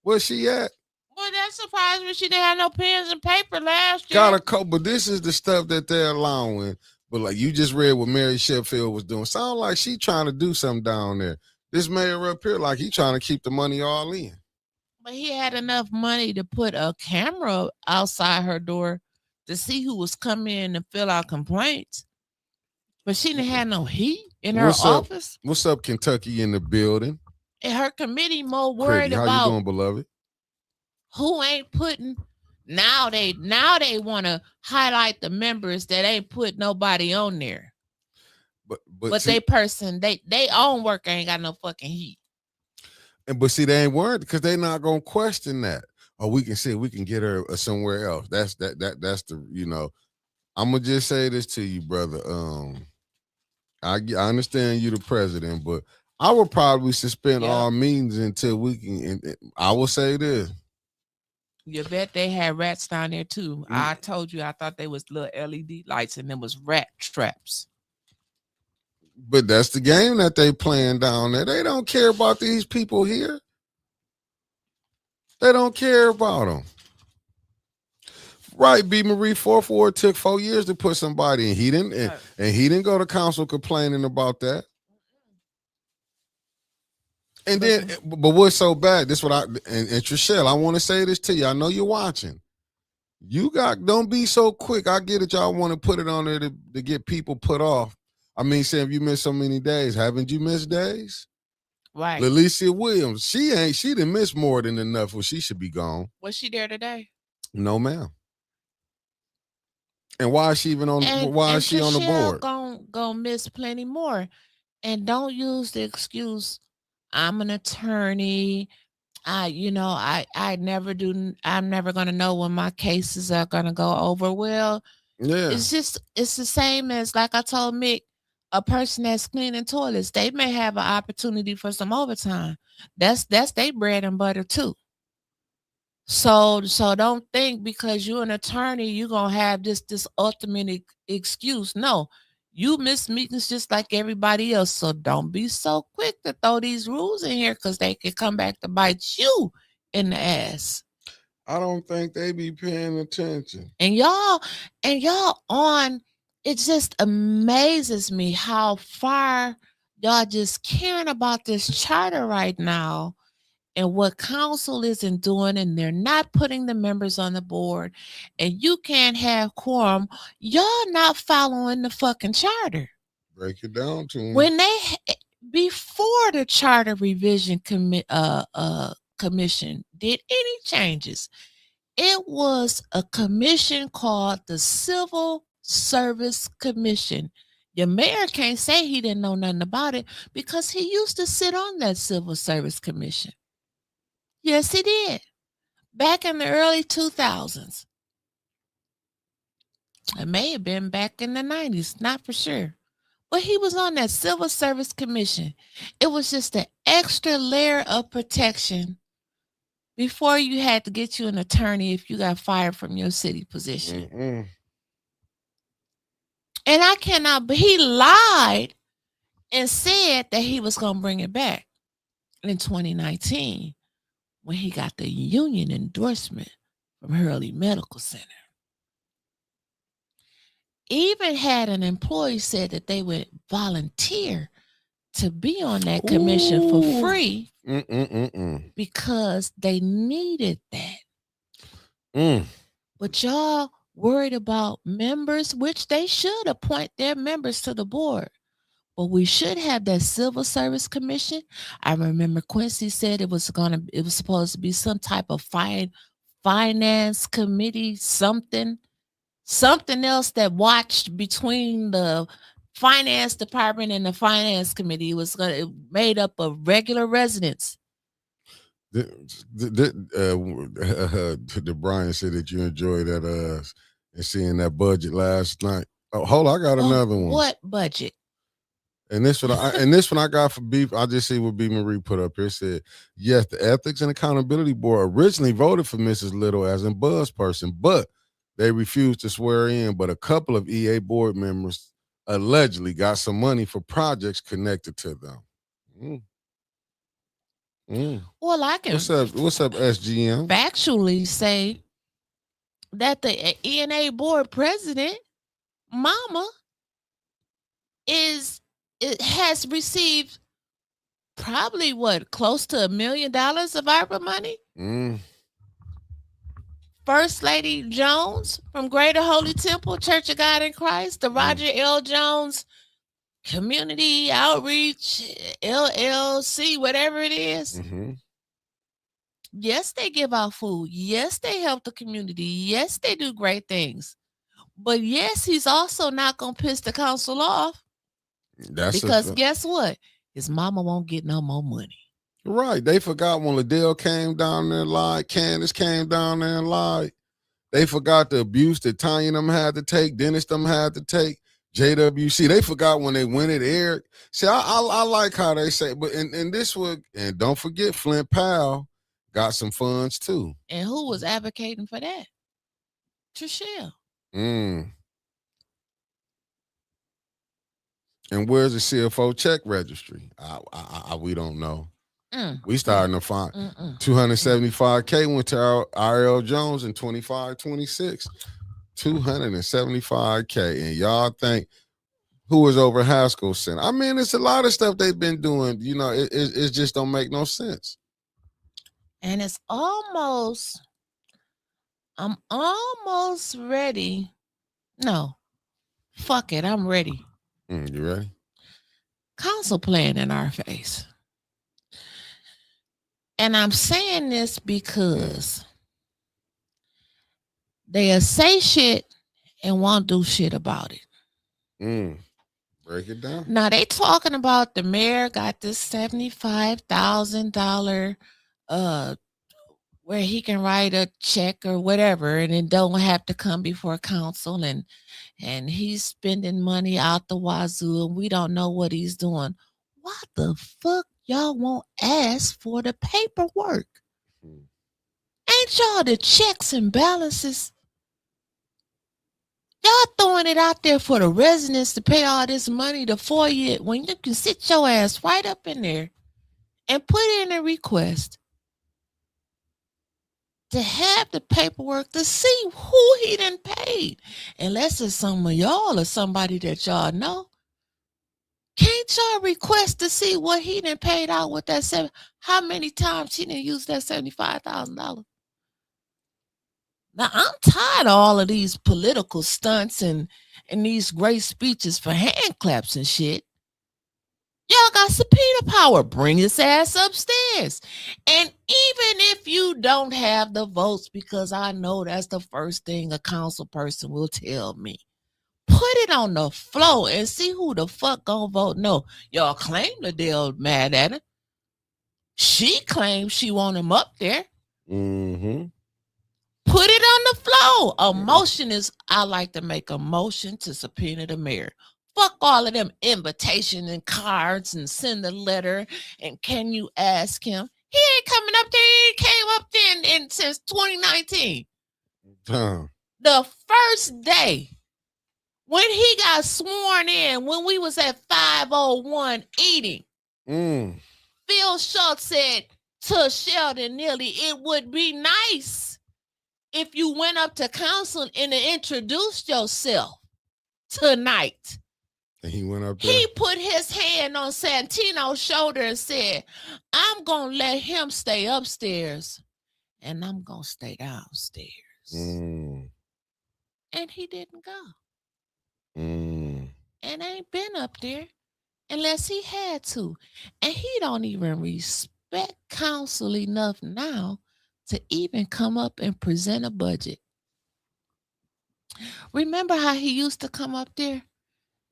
Where's she at? Well, that surprised me. She didn't have no pens and paper last year. Got a couple, but this is the stuff that they're allowing. But like you just read what Mary Sheffield was doing, sound like she trying to do something down there. This mayor up here, like he trying to keep the money all in. But he had enough money to put a camera outside her door to see who was coming in and fill out complaints. But she didn't have no heat in her office. What's up, Kentucky in the building? And her committee more worried about how you doing, beloved? Who ain't putting now they want to highlight the members that ain't put nobody on there. But see, they own work ain't got no fucking heat. But see, they ain't worried because they not gonna question that. Or we can see we can get her somewhere else. That's the I'm gonna just say this to you, brother. I understand you the president, but I would probably suspend all meetings until we can. I will say this. You bet they had rats down there too. I told you I thought they was little LED lights and them was rat traps. But that's the game that they playing down there. They don't care about these people here. They don't care about them. Right, B. Marie 44 took 4 years to put somebody in. He didn't, and he didn't go to council complaining about that. And then, but what's so bad? This what and Trishelle, I want to say this to you. I know you're watching. Don't be so quick. I get it. Y'all want to put it on there to get people put off. I mean, Sam, you missed so many days. Haven't you missed days? Right. Lalicia Williams, she didn't miss more than enough where she should be gone. Was she there today? No, ma'am. And why is she even on? Why is she on the board? Gonna miss plenty more. And don't use the excuse, I'm an attorney. I never do. I'm never gonna know when my cases are gonna go over. Well, yeah, it's the same as like I told Mick. A person that's cleaning toilets, they may have an opportunity for some overtime. That's their bread and butter too. So don't think because you're an attorney you're gonna have this ultimate excuse. No, you miss meetings just like everybody else. So don't be so quick to throw these rules in here because they can come back to bite you in the ass. I don't think they be paying attention. And y'all on. It just amazes me how far y'all just caring about this charter right now and what council isn't doing, and they're not putting the members on the board, and you can't have quorum. Y'all not following the fucking charter. Break it down to them. When before the charter revision commission did any changes, it was a commission called the Civil Service Commission. Your mayor can't say he didn't know nothing about it because he used to sit on that Civil Service Commission. Yes, he did. Back in the early 2000s. It may have been back in the 90s, not for sure. But he was on that Civil Service Commission. It was just an extra layer of protection before you had to get you an attorney if you got fired from your city position. Mm-hmm. And I cannot, but he lied and said that he was going to bring it back in 2019 when he got the union endorsement from Hurley Medical Center. Even had an employee said that they would volunteer to be on that commission for free because they needed that. But y'all worried about members, which they should appoint their members to the board. But we should have that Civil Service Commission. I remember Quincy said it was supposed to be some type of finance committee, something else that watched between the finance department and the finance committee. It was made up of regular residents. The Brian said that you enjoyed that and seeing that budget last night. Oh, hold on, I got another one. What budget? And this one I got for beef. I just see what B Marie put up here. It said, yes, the Ethics and Accountability Board originally voted for Mrs. Little as a buzz person, but they refused to swear in. But a couple of EA board members allegedly got some money for projects connected to them. Well, I can. What's up, SGM? Factually say that the ENA board president, Mama, has received probably close to $1 million of ARPA money. First Lady Jones from Greater Holy Temple Church of God in Christ, the Roger L. Jones Community Outreach LLC, whatever it is. Yes, they give out food. Yes, they help the community. Yes, they do great things. But yes, he's also not going to piss the council off. Because guess what? His mama won't get no more money. Right. They forgot when Liddell came down there and lied. Candace came down there and lied. They forgot the abuse that Tanya and them had to take. Dennis them had to take. JWC. They forgot when they went at Eric. See, I like how they say, but in this one, and don't forget Flint Powell got some funds too. And who was advocating for that? Trishelle. And where's the CFO check registry? We don't know. We starting to find 275K went to RL Jones in 25-26. 275K. And y'all think who was over Haskell Center? I mean, it's a lot of stuff they've been doing. You know, it just don't make no sense. And it's I'm almost ready. No, fuck it, I'm ready. You ready? Council playing in our face. And I'm saying this because they'll say shit and won't do shit about it. Break it down. Now they talking about the mayor got this $75,000 where he can write a check or whatever and it don't have to come before council and he's spending money out the wazoo and we don't know what he's doing. Why the fuck y'all won't ask for the paperwork? Ain't y'all the checks and balances? Y'all throwing it out there for the residents to pay all this money to FOIA when you can sit your ass right up in there and put in a request to have the paperwork to see who he done paid. Unless it's some of y'all or somebody that y'all know. Can't y'all request to see what he done paid out with that how many times he done used that $75,000? Now, I'm tired of all of these political stunts and these great speeches for hand claps and shit. Y'all got subpoena power. Bring his ass upstairs. And even if you don't have the votes, because I know that's the first thing a council person will tell me, put it on the floor and see who the fuck gonna vote no. Y'all claim that they're mad at her. She claims she want him up there. Put it on the floor. A motion is, I like to make a motion to subpoena the mayor. Fuck all of them invitations and cards and send a letter and can you ask him? He ain't coming up there. He came up there since 2019. The first day when he got sworn in, when we was at 501 eating, Phil Schultz said to Sheldon Neely, it would be nice if you went up to council and introduced yourself tonight. And he went up there. He put his hand on Santino's shoulder and said, I'm going to let him stay upstairs and I'm going to stay downstairs. And he didn't go. And ain't been up there unless he had to. And he don't even respect council enough now to even come up and present a budget. Remember how he used to come up there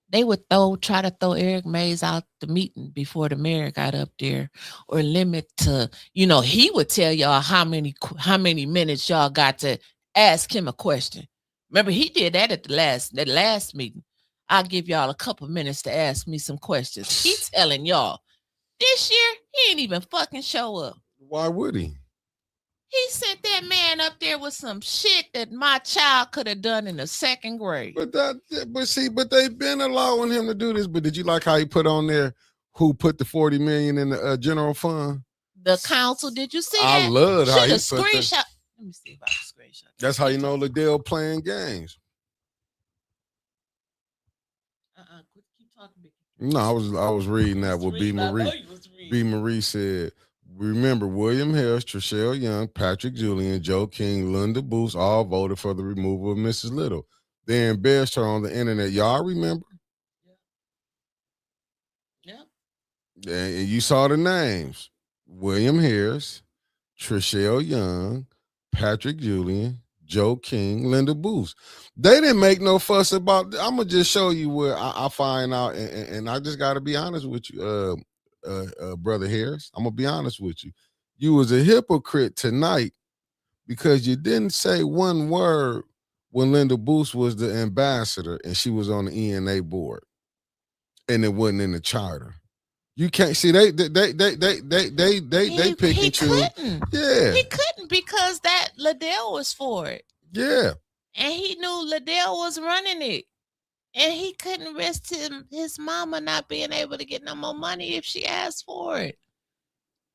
they would try to throw Eric Mays out the meeting before the mayor got up there, or limit to, he would tell y'all how many minutes y'all got to ask him a question. Remember, he did that at that last meeting. I'll give y'all a couple minutes to ask me some questions. He telling y'all this year he ain't even fucking show up. Why would he? He sent that man up there with some shit that my child could have done in the second grade. But they've been allowing him to do this. But did you like how he put on there who put the $40 million in the general fund? The council. Did you see I that? loved how he put screenshot. Let me see if I can screenshot. That's how you know Liddell playing games. Keep talking. No, I was reading that what B. Marie said. Remember, William Harris, Trishelle Young, Patrick Julian, Joe King, Linda Booth all voted for the removal of Mrs. Little. They embarrassed her on the internet. Y'all remember? Yep. And you saw the names. William Harris, Trishelle Young, Patrick Julian, Joe King, Linda Booth. They didn't make no fuss about it. I'm going to just show you where I find out, and I just got to be honest with you, Brother Harris. I'm going to be honest with you. You was a hypocrite tonight because you didn't say one word when Linda Booth was the ambassador and she was on the ENA board and it wasn't in the charter. You can't see they pick and choose. Yeah, he couldn't because that Liddell was for it. Yeah, and he knew Liddell was running it, and he couldn't risk his mama not being able to get no more money if she asked for it.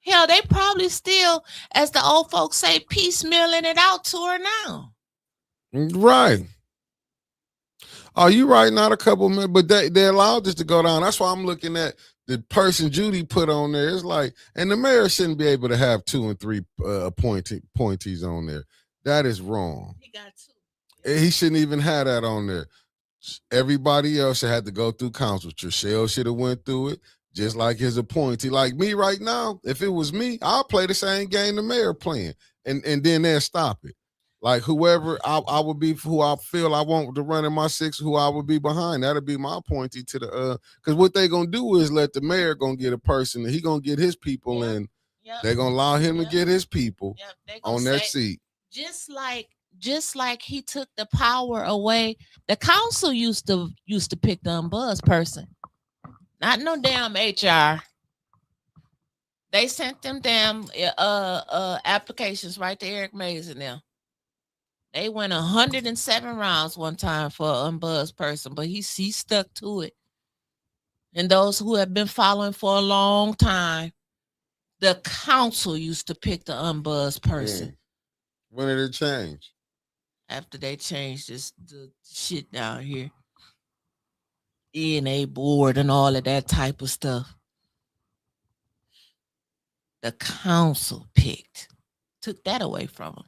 Hell, they probably still, as the old folks say, piecemealing it out to her now. Right. Oh, you right, not a couple minutes, but they allowed this to go down. That's why I'm looking at the person Judy put on there. It's like, and the mayor shouldn't be able to have 2 and 3 appointees on there. That is wrong. He got 2. He shouldn't even have that on there. Everybody else had to go through council. Trishelle should have went through it, just like his appointee. Like me right now, if it was me, I'll play the same game the mayor playing, and then they'll stop it. Like whoever I would be, who I feel I want to run in my 6, who I would be behind, that'll be my appointee to the because what they gonna do is let the mayor gonna get a person, he gonna get his people, and they're gonna allow him to get his people on that seat. Just like he took the power away. The council used to pick the unbuzzed person, not no damn HR. They sent them damn applications right to Eric Mays and them. They went 107 rounds one time for an unbuzzed person, but he stuck to it. And those who have been following for a long time, the council used to pick the unbuzzed person. When did it change? After they changed the shit down here. ENA board and all of that type of stuff. The council took that away from them.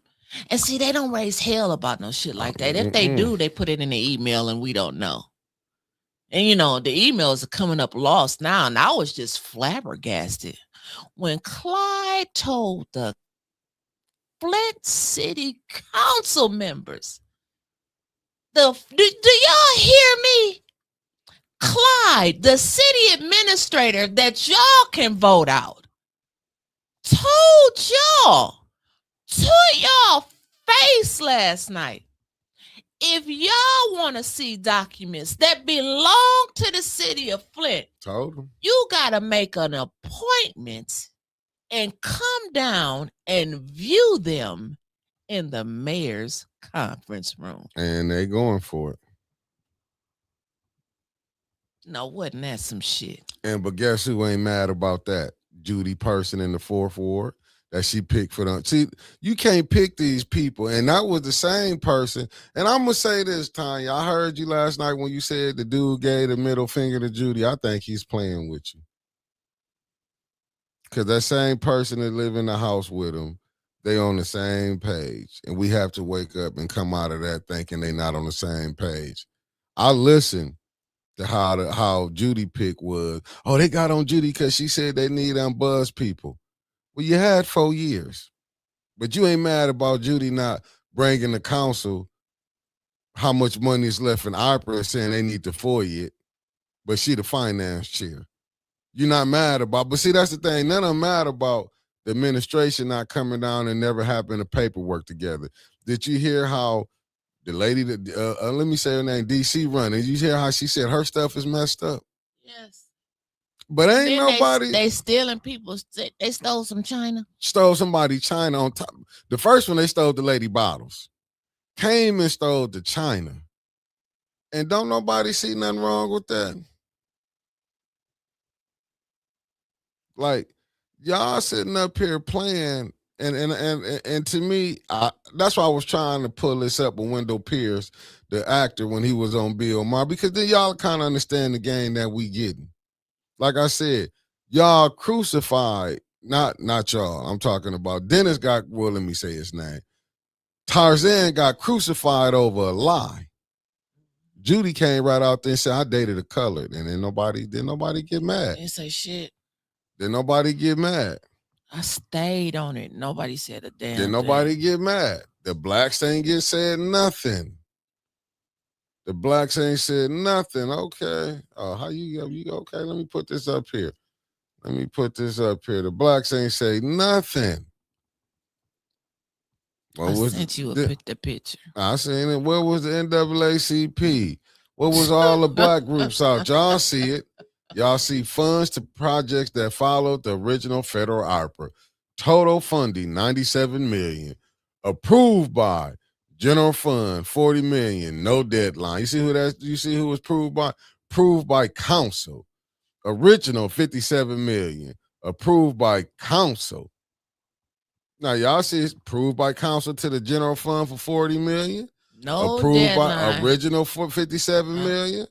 And see, they don't raise hell about no shit like that. If they do, they put it in the email and we don't know. And the emails are coming up lost now. And I was just flabbergasted when Clyde told the Flint City Council members, do y'all hear me? Clyde, the city administrator that y'all can vote out, told y'all to y'all face last night, if y'all want to see documents that belong to the city of Flint, told them, you got to make an appointment and come down and view them in the mayor's conference room. And they going for it. No, wasn't that some shit? But guess who ain't mad about that? Judy Person in the 4th Ward that she picked for them. See, you can't pick these people. And that was the same person. And I'm going to say this, Tanya. I heard you last night when you said the dude gave the middle finger to Judy. I think he's playing with you. Because that same person that live in the house with him, they on the same page. And we have to wake up and come out of that thinking they not on the same page. I listened to how Judy pick was. Oh, they got on Judy because she said they need unbuzzed people. Well, you had 4 years. But you ain't mad about Judy not bringing the council how much money is left in opera saying they need to FOIA it. but she the finance chair. You're not mad about, but see, that's the thing. None of them mad about the administration not coming down and never having the paperwork together. Did you hear how the lady that, let me say her name, DC running, did you hear how she said her stuff is messed up? Yes. But ain't nobody. They stealing people. They stole some China. Stole somebody China on top. The first one, they stole the lady bottles. Came and stole the China. And don't nobody see nothing wrong with that. Like, y'all sitting up here playing, and to me, that's why I was trying to pull this up with Wendell Pierce, the actor, when he was on Bill Maher, because then y'all kind of understand the game that we getting. Like I said, y'all crucified, not y'all. I'm talking about Dennis got, well, let me say his name. Tarzan got crucified over a lie. Judy came right out there and said, I dated a colored, and then nobody get mad. Didn't say shit. Then nobody get mad. I stayed on it. Nobody said a damn Then nobody get mad. The blacks ain't said nothing. The blacks ain't said nothing. Okay. How you okay? Let me put this up here. The blacks ain't say nothing. I sent you the picture. I seen it. Where was the NAACP? What was all the black groups out? Y'all see it. Y'all see funds to projects that followed the original federal ARPA. Total funding, $97 million. Approved by General Fund, $40 million. No deadline. You see who was approved by? Approved by council. Original, $57 million. Approved by council. Now, y'all see it's approved by council to the general fund for $40 million. No approved deadline. By original for $57 million.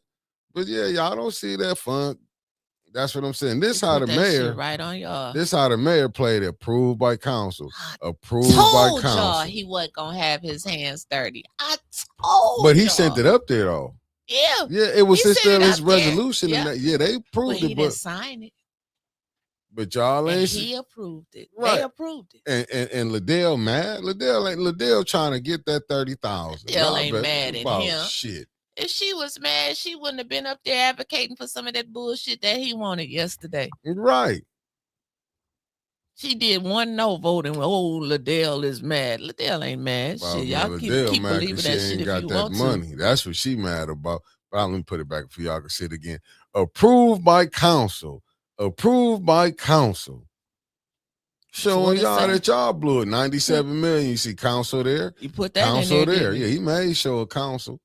But yeah, y'all don't see that fund. That's what I'm saying. This how the mayor right on y'all. This how the mayor played it. Approved by council. Approved by council. Y'all he wasn't gonna have his hands dirty. I told. But he sent it up there though. Yeah. Yeah, it was still his resolution. Yeah. Yeah, they approved he it, didn't sign it. But y'all ain't. He approved it. Right. They approved it. And Liddell mad. Liddell trying to get that $30,000. Liddell ain't mad at him. Shit. If she was mad, she wouldn't have been up there advocating for some of that bullshit that he wanted yesterday. Right. She did one no vote and Liddell is mad. Liddell ain't mad. Shit, y'all keep believing that shit if you want money. That's what she mad about. But let me put it back for y'all to see it again. Approved by council. Approved by council. Showing y'all that y'all blew it. $97 million. You see council there. You put that council in there. Yeah, he made show a council.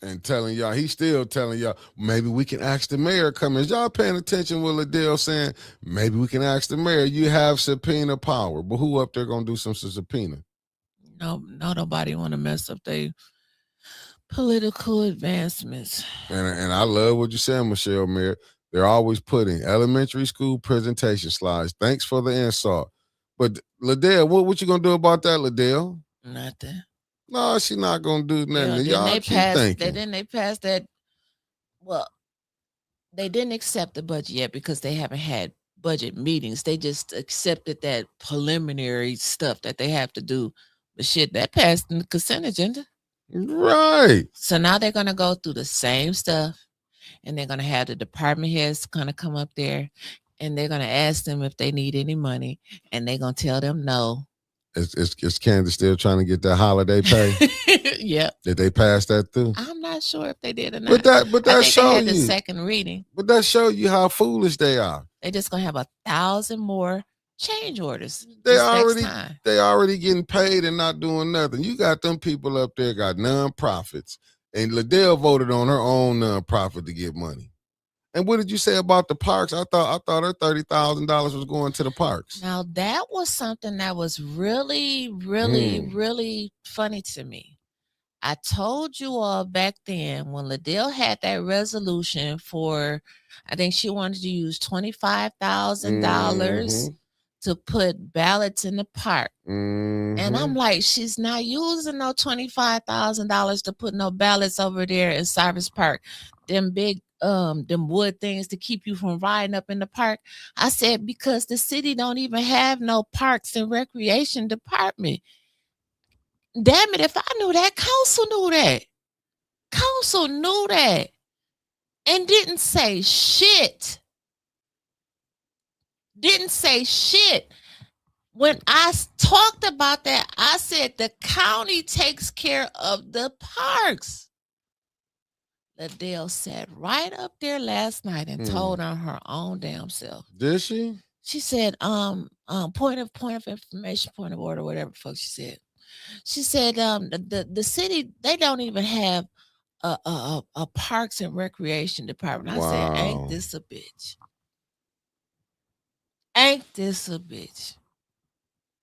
And telling y'all, he's still telling y'all, maybe we can ask the mayor come. Is y'all paying attention with Liddell saying, maybe we can ask the mayor, you have subpoena power. But who up there gonna do some subpoena? No, nobody want to mess up their political advancements. And I love what you said, Michelle Mayor. They're always putting elementary school presentation slides. Thanks for the insult. But Liddell, what you gonna do about that, Liddell? Nothing. No, she's not gonna do nothing. Yeah, y'all keep thinking. Then they passed that. Well, they didn't accept the budget yet because they haven't had budget meetings. They just accepted that preliminary stuff that they have to do. But shit, that passed in the consent agenda. Right. So now they're gonna go through the same stuff, and they're gonna have the department heads gonna come up there, and they're gonna ask them if they need any money, and they're gonna tell them no. Is Candace still trying to get that holiday pay? Yeah. Did they pass that through? I'm not sure if they did or not. But that show you the second reading. But that show you how foolish they are. They're just gonna have 1,000 more change orders. They already getting paid and not doing nothing. You got them people up there got nonprofits, and Liddell voted on her own nonprofit to get money. And what did you say about the parks? I thought her $30,000 was going to the parks. Now that was something that was really, really, really funny to me. I told you all back then when Liddell had that resolution for, I think she wanted to use $25,000 to put ballots in the park. And I'm like, she's not using no $25,000 to put no ballots over there in Cyrus Park. Them big them wood things to keep you from riding up in the park. I said, because the city don't even have no parks and recreation department. Damn it, if I knew that, council knew that. council knew that and didn't say shit. Didn't say shit. When I talked about that, I said the county takes care of the parks. Liddell sat right up there last night and told on her own damn self. Did she? She said, point of information, point of order, whatever the fuck she said. She said, the city, they don't even have a parks and recreation department. I said, ain't this a bitch? Ain't this a bitch?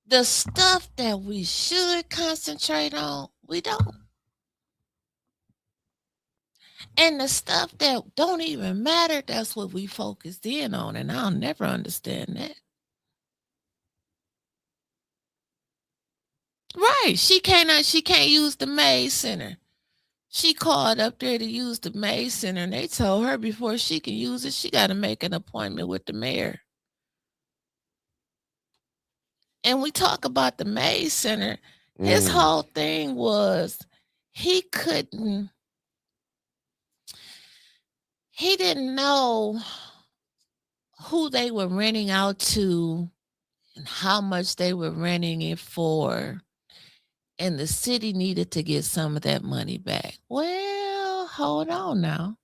The stuff that we should concentrate on, we don't. And the stuff that don't even matter, that's what we focused in on. And I'll never understand that. Right. She can't use the Mays Center. She called up there to use the Mays Center, and they told her before she can use it, she got to make an appointment with the mayor. And we talk about the Mays Center. His whole thing was he didn't know who they were renting out to and how much they were renting it for. And the city needed to get some of that money back. Well, hold on now.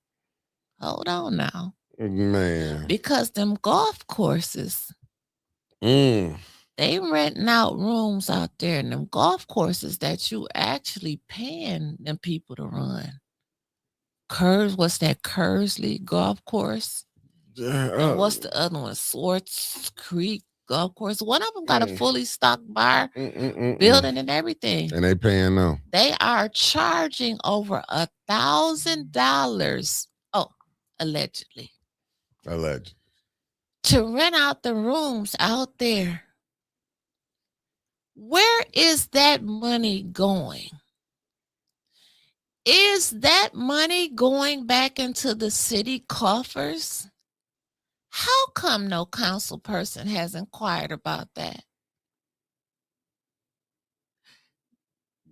Man. Because them golf courses, they renting out rooms out there in them golf courses that you actually paying them people to run. What's that Kersley golf course? And what's the other one? Swartz Creek golf course. One of them got a fully stocked bar building and everything. And they paying now. They are charging over $1,000. Oh, allegedly. To rent out the rooms out there. Where is that money going? Is that money going back into the city coffers? How come no council person has inquired about that?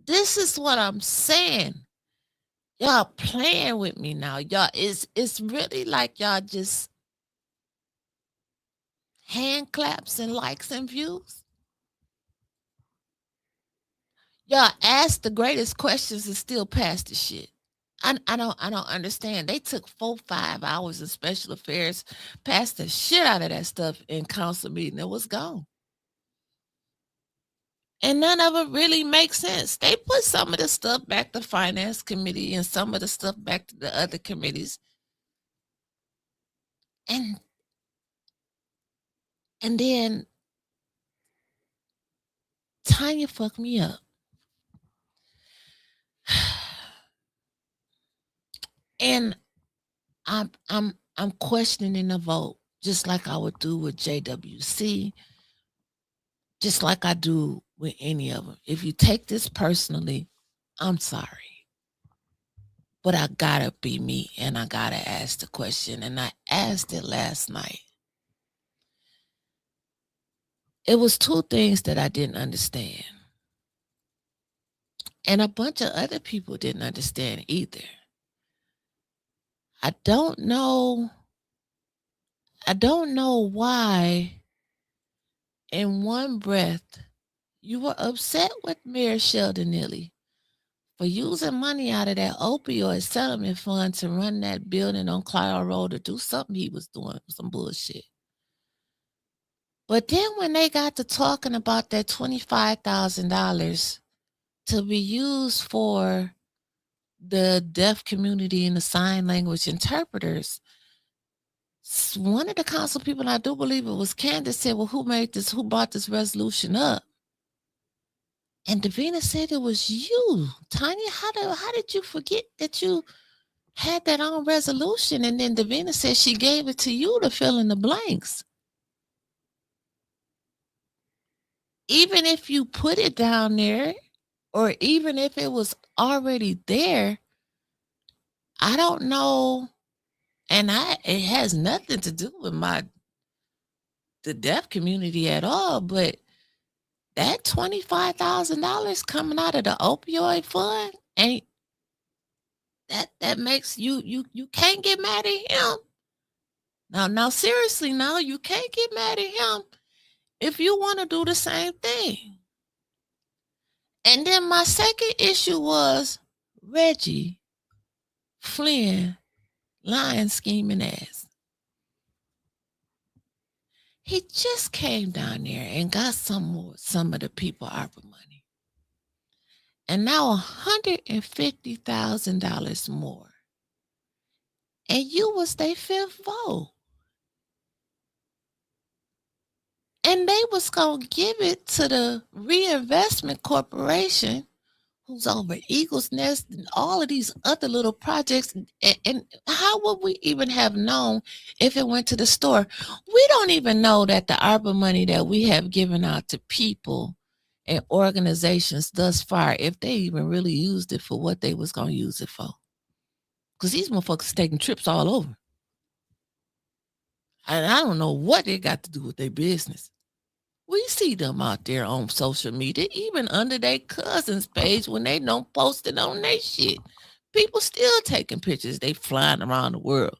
This is what I'm saying. Y'all playing with me now. Y'all, it's really like y'all just hand claps and likes and views. Y'all ask the greatest questions and still pass the shit. I don't understand. They took 4-5 hours of special affairs, passed the shit out of that stuff in council meeting. It was gone. And none of it really makes sense. They put some of the stuff back to finance committee and some of the stuff back to the other committees. And then Tanya fucked me up. And I'm questioning the vote, just like I would do with JWC, just like I do with any of them. If you take this personally, I'm sorry. But I gotta be me and I gotta ask the question. And I asked it last night. It was 2 things that I didn't understand. And a bunch of other people didn't understand either. I don't know why in one breath you were upset with Mayor Sheldon Neely for using money out of that opioid settlement fund to run that building on Clyde Road to do something he was doing, some bullshit. But then when they got to talking about that $25,000 to be used for the deaf community and the sign language interpreters, one of the council people, I do believe it was Candace, said, well, who brought this resolution up? And Davina said it was you. Tanya, how did you forget that you had that on resolution? And then Davina said she gave it to you to fill in the blanks. Even if you put it down there, or even if it was already there, I don't know. And it has nothing to do with the deaf community at all, but that $25,000 coming out of the opioid fund that makes you can't get mad at him. Now seriously, now you can't get mad at him if you want to do the same thing. And then my second issue was Reggie Flynn, lying, scheming ass. He just came down there and got some of the people ARPA money. And now $150,000 more. And you was their fifth vote. And they was going to give it to the Reinvestment Corporation, who's over Eagles Nest and all of these other little projects. And how would we even have known if it went to the store? We don't even know that the ARPA money that we have given out to people and organizations thus far, if they even really used it for what they was going to use it for. Because these motherfuckers taking trips all over. And I don't know what they got to do with their business. We see them out there on social media, even under their cousin's page when they don't post it on their shit. People still taking pictures. They flying around the world.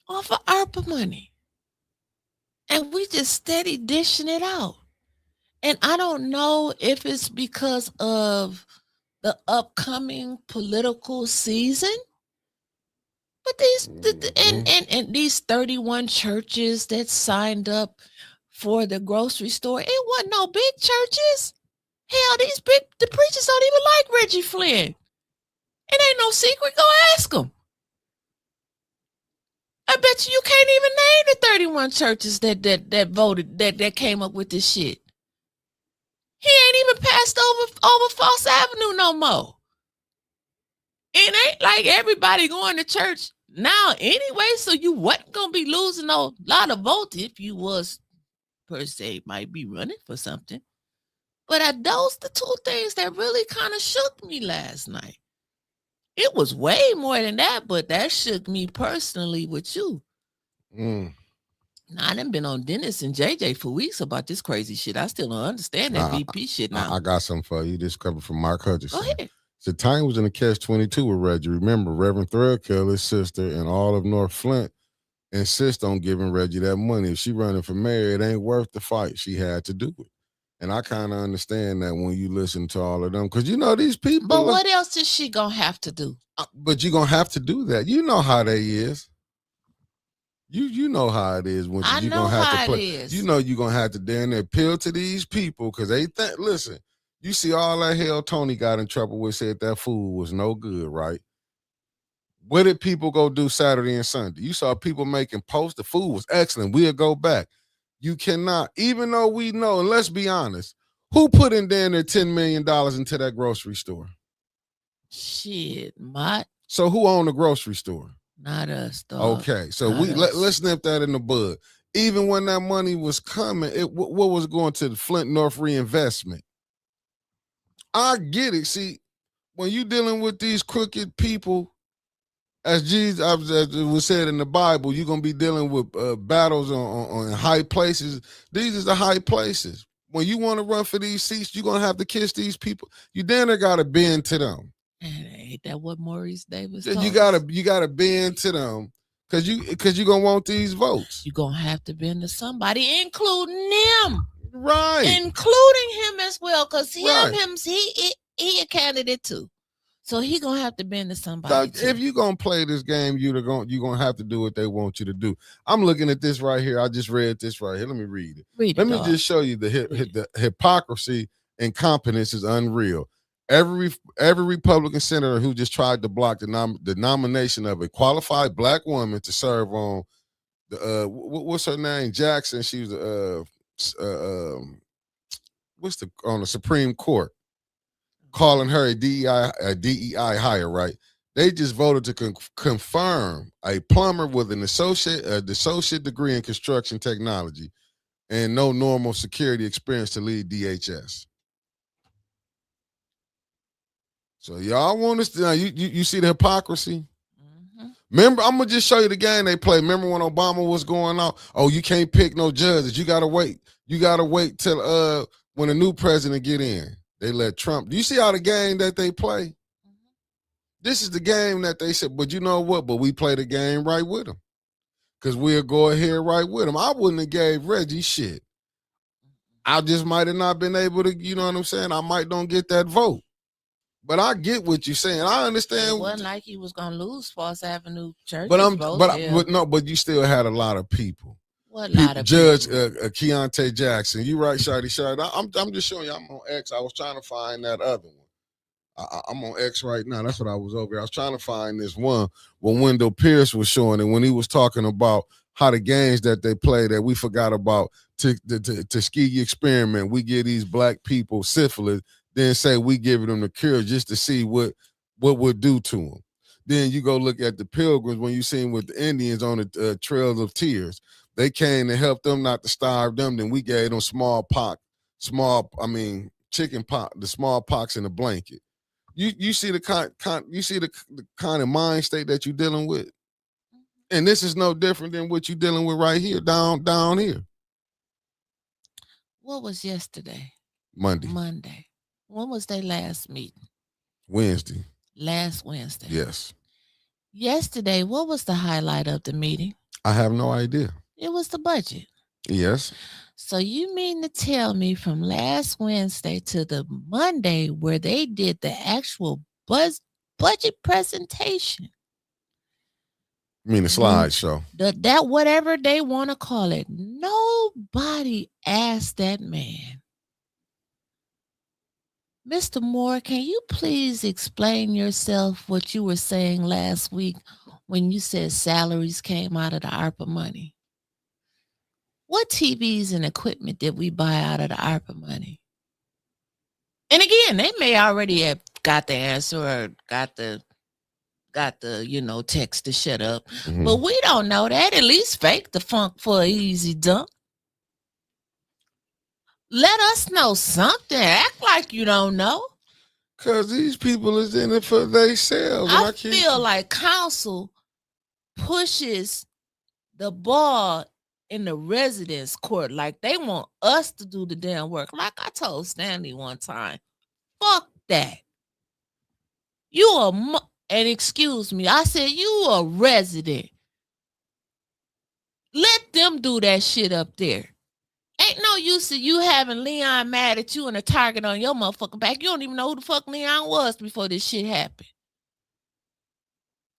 Off of ARPA money. And we just steady dishing it out. And I don't know if it's because of the upcoming political season. But these 31 churches that signed up for the grocery store, it wasn't no big churches. Hell, the preachers don't even like Reggie Flynn. It ain't no secret. Go ask them. I bet you can't even name the 31 churches that voted, that came up with this shit. He ain't even passed over False Avenue no more. It ain't like everybody going to church now anyway, so you wasn't going to be losing a lot of votes if you was, per se, might be running for something. But those the two things that really kind of shook me last night. It was way more than that, but that shook me personally with you. Now, I done been on Dennis and JJ for weeks about this crazy shit. I still don't understand that VP shit now. I got something for you. This coming from Mark Hutchinson. Go ahead. So Tiny was in a catch-22 with Reggie. Remember, Reverend Threadkill, his sister, and all of North Flint insist on giving Reggie that money. If she running for mayor, it ain't worth the fight. She had to do it. And I kind of understand that when you listen to all of them. Because, these people. But what else is she going to have to do? But you're going to have to do that. You know how they is. You know how it is when you're going to have to play. You know you're going to have to then appeal to these people because they think, listen. You see all that hell Tony got in trouble with, said that food was no good, right? What did people go do Saturday and Sunday? You saw people making posts. The food was excellent. We'll go back. You cannot, even though we know, and let's be honest, who put in there $10 million into that grocery store? Shit, Mott. So who owned the grocery store? Not us, dog. Okay, so let's nip that in the bud. Even when that money was coming, what was going to the Flint North Reinvestment? I get it. See, when you dealing with these crooked people, as Jesus as was said in the Bible, you're gonna be dealing with battles on high places. These are the high places. When you want to run for these seats, you're gonna have to kiss these people. You then gotta bend to them. Ain't that what Maurice Davis? You gotta bend to them because you're gonna want these votes. You're gonna have to bend to somebody, including them. Right. Including him as well, because he a candidate too. So he gonna have to bend to somebody. So if you're gonna play this game, you're gonna have to do what they want you to do. I'm looking at this right here. I just read this right here. Let me read it. Let me just show you the hypocrisy and incompetence is unreal. Every Republican senator who just tried to block the nomination of a qualified black woman to serve on the what's her name? Jackson. She was on the Supreme Court, calling her a DEI hire, right? They just voted to confirm a plumber with an associate degree in construction technology and no normal security experience to lead DHS. So y'all want us to you see the hypocrisy? Remember, I'm gonna just show you the game they play. Remember when Obama was going out? Oh, you can't pick no judges. You gotta wait. You gotta wait till when a new president get in. They let Trump. Do you see how the game that they play? This is the game that they said, but you know what? But we play the game right with them. Because we'll go ahead right with them. I wouldn't have gave Reggie shit. I just might have not been able to, you know what I'm saying? I might don't get that vote. But I get what you're saying. I understand. It wasn't like he was gonna lose Falls Avenue Church. But you still had a lot of people. What lot of Judge people? Keontae Jackson. You right, Shawty. I'm just showing you. I'm on X. I was trying to find that other one. I'm on X right now. That's what I was over here. I was trying to find this one when Wendell Pierce was showing it when he was talking about how the games that they play that we forgot about Tuskegee experiment. We give these black people syphilis, then say we giving them the cure just to see what would do to them. Then you go look at the Pilgrims when you seen with the Indians on the Trails of Tears. They came to help them not to starve them. Then we gave them chicken pox, the smallpox in a blanket. You see the kind of mind state that you're dealing with, and this is no different than what you're dealing with right here down here. What was yesterday? Monday. When was their last meeting? Wednesday. Last Wednesday. Yes. Yesterday, what was the highlight of the meeting? I have no idea. It was the budget. Yes. So you mean to tell me from last Wednesday to the Monday where they did the actual budget presentation? You mean the slideshow? That whatever they want to call it. Nobody asked that man. Mr. Moore, can you please explain yourself what you were saying last week when you said salaries came out of the ARPA money? What TVs and equipment did we buy out of the ARPA money? And again, they may already have got the answer or got the text to shut up. Mm-hmm. But we don't know that. At least fake the funk for an easy dump. Let us know something. Act like you don't know. Because these people is in it for themselves. I feel like council pushes the ball in the residence court like they want us to do the damn work. Like I told Stanley one time, fuck that. And excuse me, I said, you a resident. Let them do that shit up there. Ain't no use of you having Leon mad at you and a target on your motherfucking back. You don't even know who the fuck Leon was before this shit happened.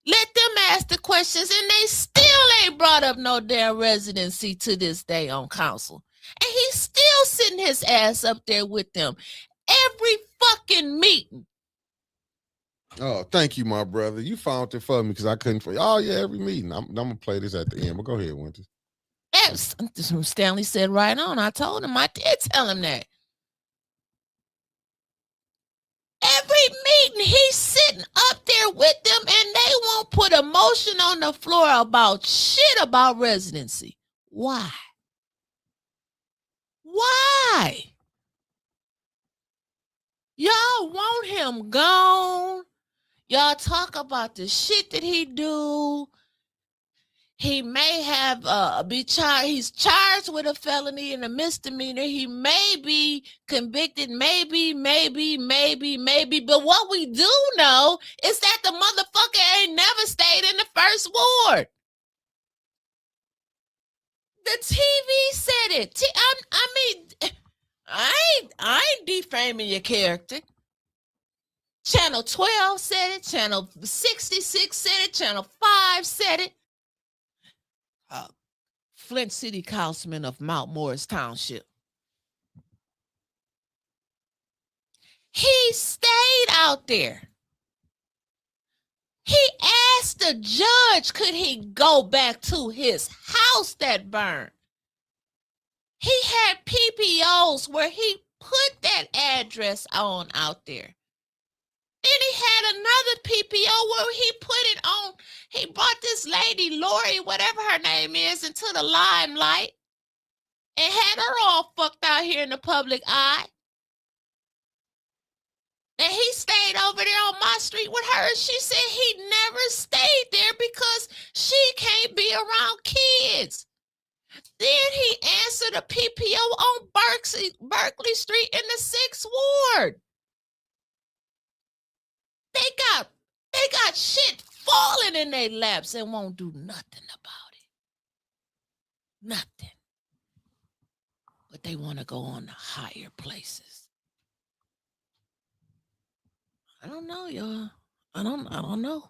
Let them ask the questions, and they still ain't brought up no damn residency to this day on council. And he's still sitting his ass up there with them every fucking meeting. Oh, thank you, my brother. You found it for me because I couldn't. Oh, yeah, every meeting. I'm going to play this at the end, but go ahead, Winters. Stanley said right on. I told him. I did tell him that. Every meeting, he's sitting up there with them, and they won't put a motion on the floor about shit about residency. Why? Why? Y'all want him gone. Y'all talk about the shit that he do. He may have be charged. He's charged with a felony and a misdemeanor. He may be convicted, maybe. But what we do know is that the motherfucker ain't never stayed in the first ward. The TV said it. I ain't defaming your character. Channel 12 said it. Channel 66 said it. Channel 5 said it. Flint City Councilman of Mount Morris Township. He stayed out there. He asked the judge, could he go back to his house that burned? He had PPOs where he put that address on out there. Then he had another PPO where he put it on. He brought this lady, Lori, whatever her name is, into the limelight and had her all fucked out here in the public eye. And he stayed over there on my street with her. She said he never stayed there because she can't be around kids. Then he answered a PPO on Berkeley Street in the 6th Ward. They got shit falling in their laps and won't do nothing about it. Nothing. But they want to go on to higher places. I don't know, y'all. I don't know.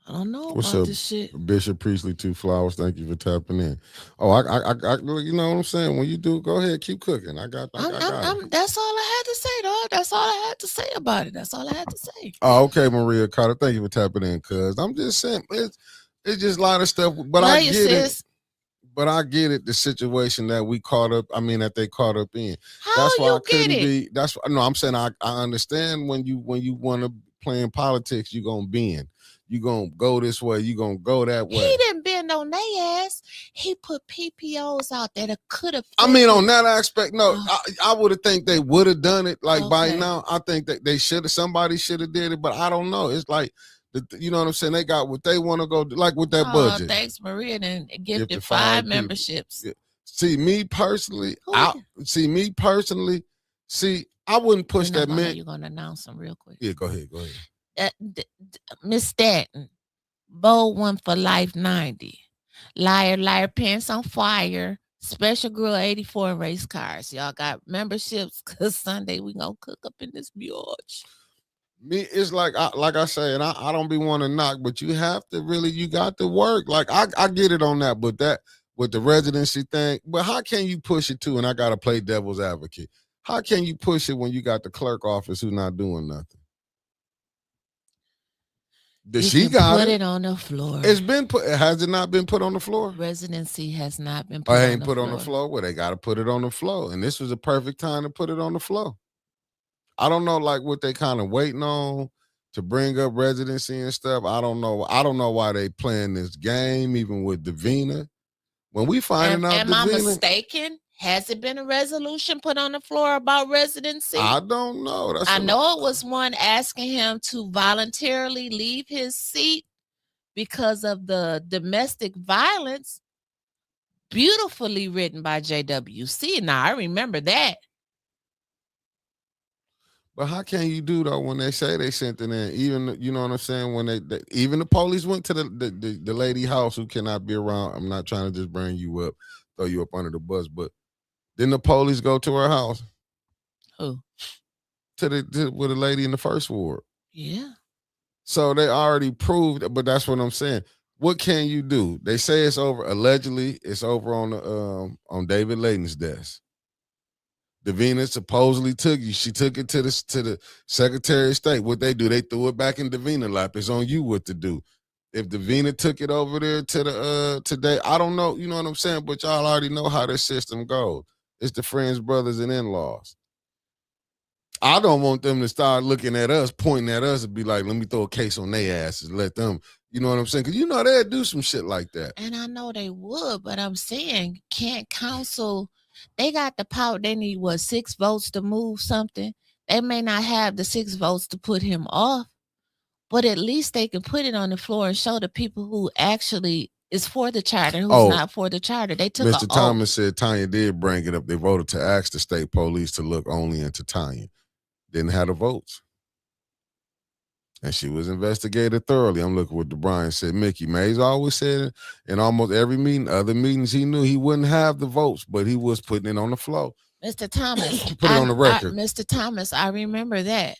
I don't know What's about up, this shit. Bishop Priestley 2 Flowers? Thank you for tapping in. Oh, I you know what I'm saying? When you do, go ahead, keep cooking. I got it. That's all I had to say, dog. That's all I had to say about it. That's all I had to say. Oh, okay, Maria Carter. Thank you for tapping in, cuz I'm just saying it's just a lot of stuff, but Love I you, get sis. it. But I get it, the situation that we caught up, that they caught up in. How that's why you I couldn't get it? be. That's no, I'm saying I understand when you want to play in politics, you're gonna bend. You're gonna go this way, you're gonna go that way. He didn't bend on their ass. He put PPOs out there that could have. On that aspect, no, I would have think they would have done it by now. I think that they should have. Somebody should have did it, but I don't know. It's like, you know what I'm saying? They got what they want to go, like with that budget. Thanks, Maria, and gifted 5 memberships. Yeah. See, me personally, I wouldn't push that man. You're gonna announce them real quick. Yeah, go ahead. Miss Stanton, bold one for life 90. Liar, pants on fire. Special Grill 84 and race cars. Y'all got memberships because Sunday we gonna cook up in this biatch. Me, it's like I say, and I don't be wanting to knock, but you have to really, you got to work. Like I get it on that, but that with the residency thing, but how can you push it too? And I gotta play devil's advocate. How can you push it when you got the clerk office who's not doing nothing? She got put it on the floor. It's been put. Has it not been put on the floor? Residency has not been put on the floor. I ain't put on the floor. Well, they got to put it on the floor. And this was a perfect time to put it on the floor. I don't know, like, what they kind of waiting on to bring up residency and stuff. I don't know. I don't know why they playing this game, even with Davina. When we finding out Am I mistaken? Has it been a resolution put on the floor about residency? I don't know. I know it was one asking him to voluntarily leave his seat because of the domestic violence. Beautifully written by JWC. Now, I remember that. But how can you do, though, when they say they sent it in? Even, you know what I'm saying, when they even the police went to the lady house who cannot be around. I'm not trying to just bring you up, throw you up under the bus, but didn't the police go to her house? Who? With the lady in the first ward. Yeah. So they already proved, but that's what I'm saying. What can you do? They say it's over. Allegedly, it's over on David Layton's desk. Davina supposedly took you. She took it to the Secretary of State. What they do? They threw it back in Davina's lap. It's on you what to do. If Davina took it over there to the today, I don't know. You know what I'm saying? But y'all already know how this system goes. It's the friends, brothers, and in-laws. I don't want them to start looking at us, pointing at us, and be like, let me throw a case on their asses, let them, you know what I'm saying? Because you know they'd do some shit like that. And I know they would, but I'm saying, can't council, they got the power, they need, 6 votes to move something? They may not have the 6 votes to put him off, but at least they can put it on the floor and show the people who actually is for the charter, who's not for the charter. They took Mr. Thomas said Tanya did bring it up. They voted to ask the state police to look only into Tanya. Didn't have the votes. And she was investigated thoroughly. I'm looking what DeBryan said. Mickey Mays always said in almost every meeting, other meetings, he knew he wouldn't have the votes, but he was putting it on the floor. Mr. Thomas. Put it on the record. Mr. Thomas, I remember that.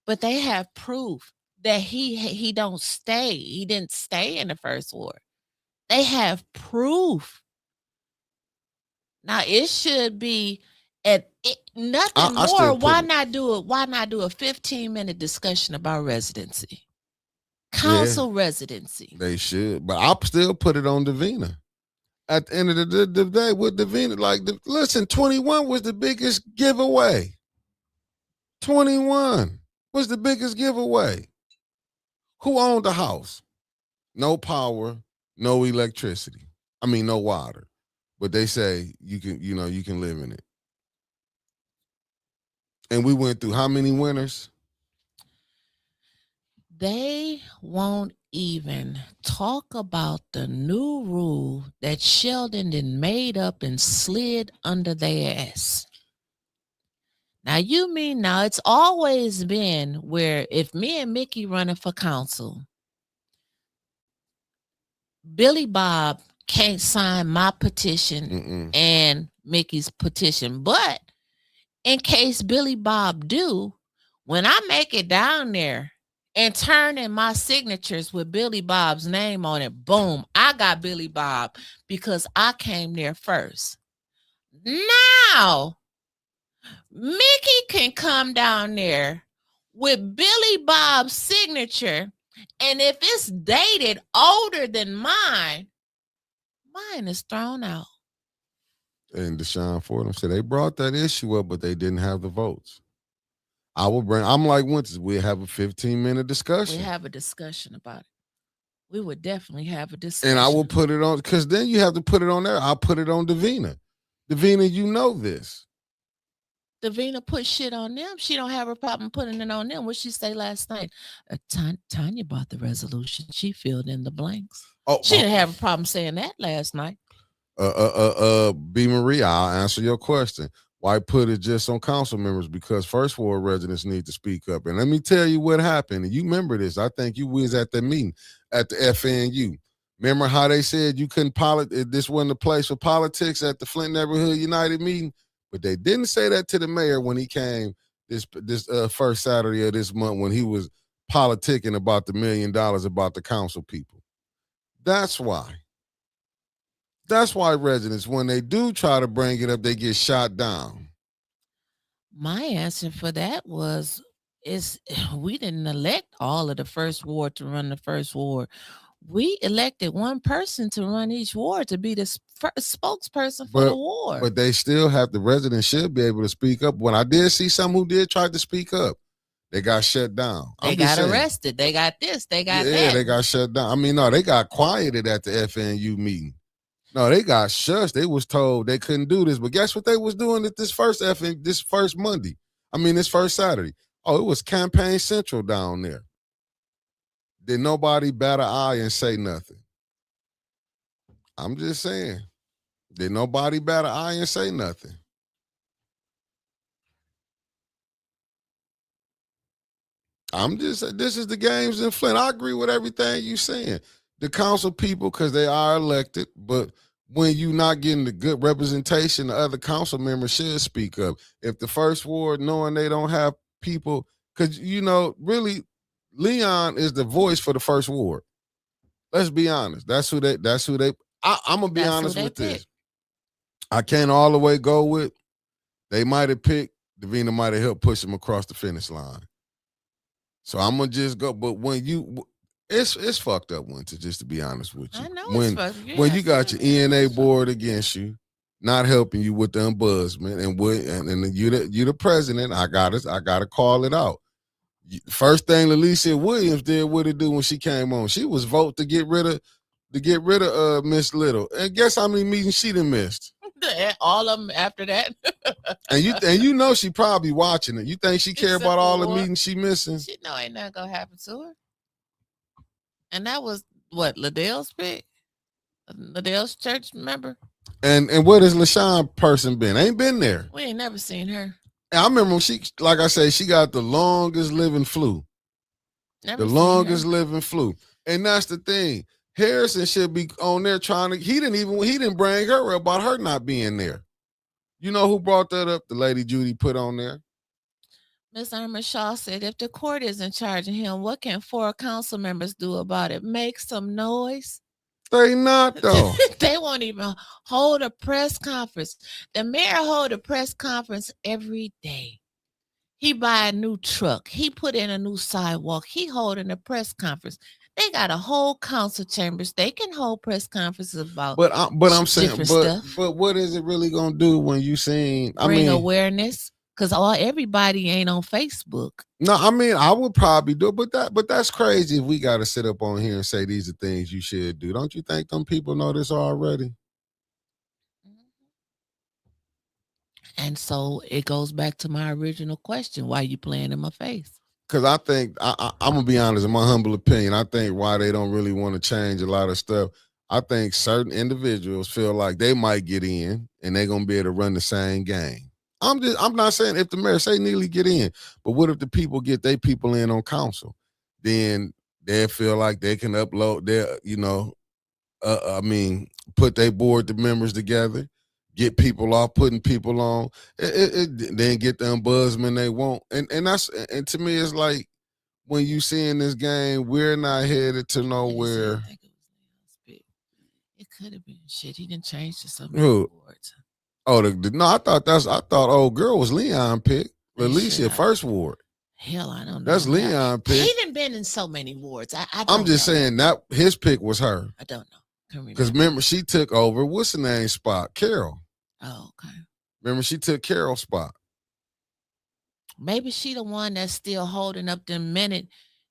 But they have proof that he don't stay. He didn't stay in the first ward. They have proof. Now it should be nothing more. Why not do it? Why not do a 15-minute discussion about residency? Council residency. They should, but I'll still put it on Davina. At the end of the day, with Davina, listen, 21 was the biggest giveaway. 21 was the biggest giveaway. Who owned the house? No power, no electricity. I mean, no water. But they say you can live in it. And we went through how many winters? They won't even talk about the new rule that Sheldon then made up and slid under their ass. Now you mean now it's always been where if me and Mickey running for council, Billy Bob can't sign my petition and Mickey's petition. But in case Billy Bob do, when I make it down there and turn in my signatures with Billy Bob's name on it, boom, I got Billy Bob because I came there first. Now, Mickey can come down there with Billy Bob's signature, and if it's dated older than mine is thrown out. And Deshaun Fordham said they brought that issue up, but they didn't have the votes. I'm like Winters, we'll have a 15-minute discussion. We have a discussion about it. We would definitely have a discussion. And I will put it on, because then you have to put it on there. I'll put it on Davina. Davina, you know this. Davina put shit on them. She don't have a problem putting it on them. What she say last night? Tanya bought the resolution. She filled in the blanks. She didn't have a problem saying that last night. B. Marie, I'll answer your question. Why put it just on council members? Because first ward residents need to speak up. And let me tell you what happened. And you remember this. I think you was at the meeting at the FNU. Remember how they said you couldn't this wasn't the place for politics at the Flint Neighborhood United meeting? But they didn't say that to the mayor when he came this first Saturday of this month when he was politicking about the $1 million about the council people. That's why. That's why residents, when they do try to bring it up, they get shot down. My answer for that was, we didn't elect all of the first ward to run the first ward. We elected one person to run each ward to be the spokesperson for the ward. But they still have, the residents should be able to speak up. When I did see some who did try to speak up, they got shut down. They got arrested. They got this. They got that. Yeah, they got shut down. I mean, no, they got quieted at the FNU meeting. No, they got shushed. They was told they couldn't do this. But guess what they was doing at this first Monday? This first Saturday. Oh, it was Campaign Central down there. Did nobody bat an eye and say nothing? I'm just saying. Did nobody bat an eye and say nothing? This is the games in Flint. I agree with everything you saying. The council people, because they are elected, but when you not getting the good representation, the other council members should speak up. If the first ward, knowing they don't have people, because, really, Leon is the voice for the first ward. Let's be honest. I'm going to be honest with this. I can't all the way go with, they might have picked, Davina might have helped push them across the finish line. So I'm going to just go, but when it's fucked up, Winter, just to be honest with you. I know when you got your ENA board against you, not helping you with the ombudsman, and you the president, I gotta call it out. First thing Alicia Williams did, what did do when she came on? She was vote to get rid of Miss Little. And guess how many meetings she done missed? All of them after that. and you she probably watching it. You think she care about all the meetings she missing? She know ain't nothing gonna happen to her. And that was what, Liddell's pick? Liddell's church member? And what has LaShawn person been? Ain't been there. We ain't never seen her. And I remember when she, like I say, she got the longest living flu. Living flu. And that's the thing. Harrison should be on there he didn't bring her up about her not being there. You know who brought that up? The lady Judy put on there. Ms. Irma Shaw said, if the court is in charge of him, what can 4 council members do about it? Make some noise? They not, though. They won't even hold a press conference. The mayor hold a press conference every day. He buy a new truck. He put in a new sidewalk. He holding a press conference. They got a whole council chambers. They can hold press conferences about but I'm saying, stuff. But what is it really going to do when you seen? Bring awareness. Because everybody ain't on Facebook. No, I would probably do it, but that's crazy if we got to sit up on here and say these are things you should do. Don't you think them people know this already? And so it goes back to my original question: why you playing in my face? Because I think I'm gonna be honest, in my humble opinion, I think why they don't really want to change a lot of stuff. I think certain individuals feel like they might get in and they're gonna be able to run the same game. I'm not saying if the mayor say Neely get in, but what if the people get their people in on council? Then they feel like they can upload their, put their board the members together, get people off, putting people on, then get the ombudsman they want, and to me it's like when you see in this game, we're not headed to nowhere. It could have been shit. He didn't change to some boards. Oh, no, I thought old girl was Leon pick. Alicia first ward. Hell, I don't know. That's Leon pick. He didn't been in so many wards. I'm just saying that his pick was her. I don't know. Because remember, she took over, what's the name spot? Carol. Oh, okay. Remember, she took Carol's spot. Maybe she the one that's still holding up the meeting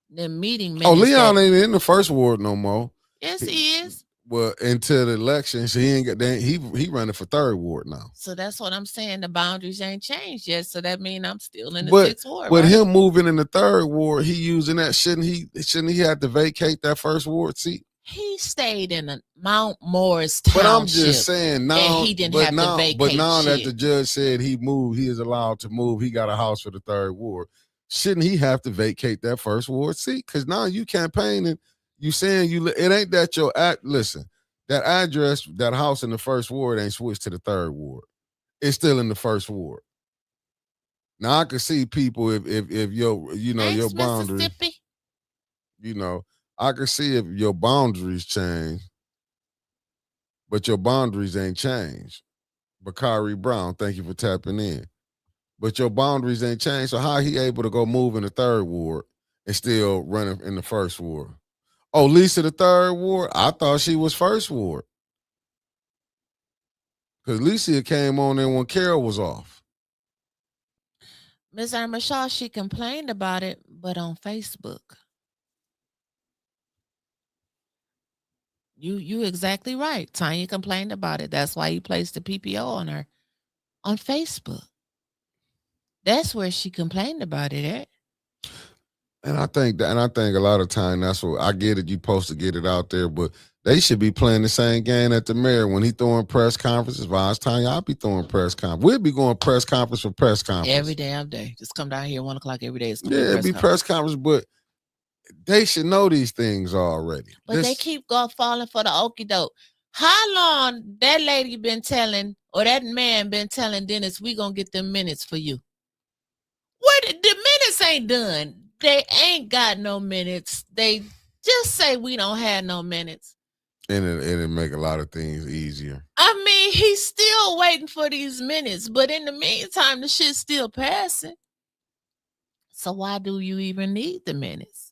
minutes. Oh, Leon ain't in the first ward no more. Yes, he is. Well, until the election, so he ain't got that. He running for third ward now. So that's what I'm saying. The boundaries ain't changed yet. So that means I'm still in the sixth ward. But him moving in the third ward, he using that. Shouldn't he have to vacate that first ward seat? He stayed in a Mount Morris Township. But I'm just saying now, and he didn't have to vacate. But now that the judge said he moved, he is allowed to move. He got a house for the third ward. Shouldn't he have to vacate that first ward seat? Because now you campaigning. You saying it ain't that your listen, that address, that house in the first ward ain't switched to the third ward. It's still in the first ward. Now I can see people if your your boundaries, I can see if your boundaries change, but your boundaries ain't changed. Bakari Brown, thank you for tapping in. But your boundaries ain't changed. So how he able to go move in the third ward and still running in the first ward? Oh, Lisa, the third ward? I thought she was first ward. Because Lisa came on in when Carol was off. Ms. Irma Shaw, she complained about it, but on Facebook. You exactly right. Tanya complained about it. That's why you placed the PPO on her on Facebook. That's where she complained about it at. And I think a lot of time that's what I get it. You supposed to get it out there, but they should be playing the same game at the mayor when he throwing press conferences. Vice Tanya, I'll be throwing press conference. We'll be going press conference for press conference every damn day. Just come down here 1 o'clock every day. It'd be press conference, but they should know these things already. But they keep falling for the okie doke. How long that lady been telling, or that man been telling Dennis, we gonna get them minutes for you? What the minutes ain't done. They ain't got no minutes. They just say we don't have no minutes. And it make a lot of things easier. I mean, he's still waiting for these minutes, but in the meantime, the shit's still passing. So why do you even need the minutes?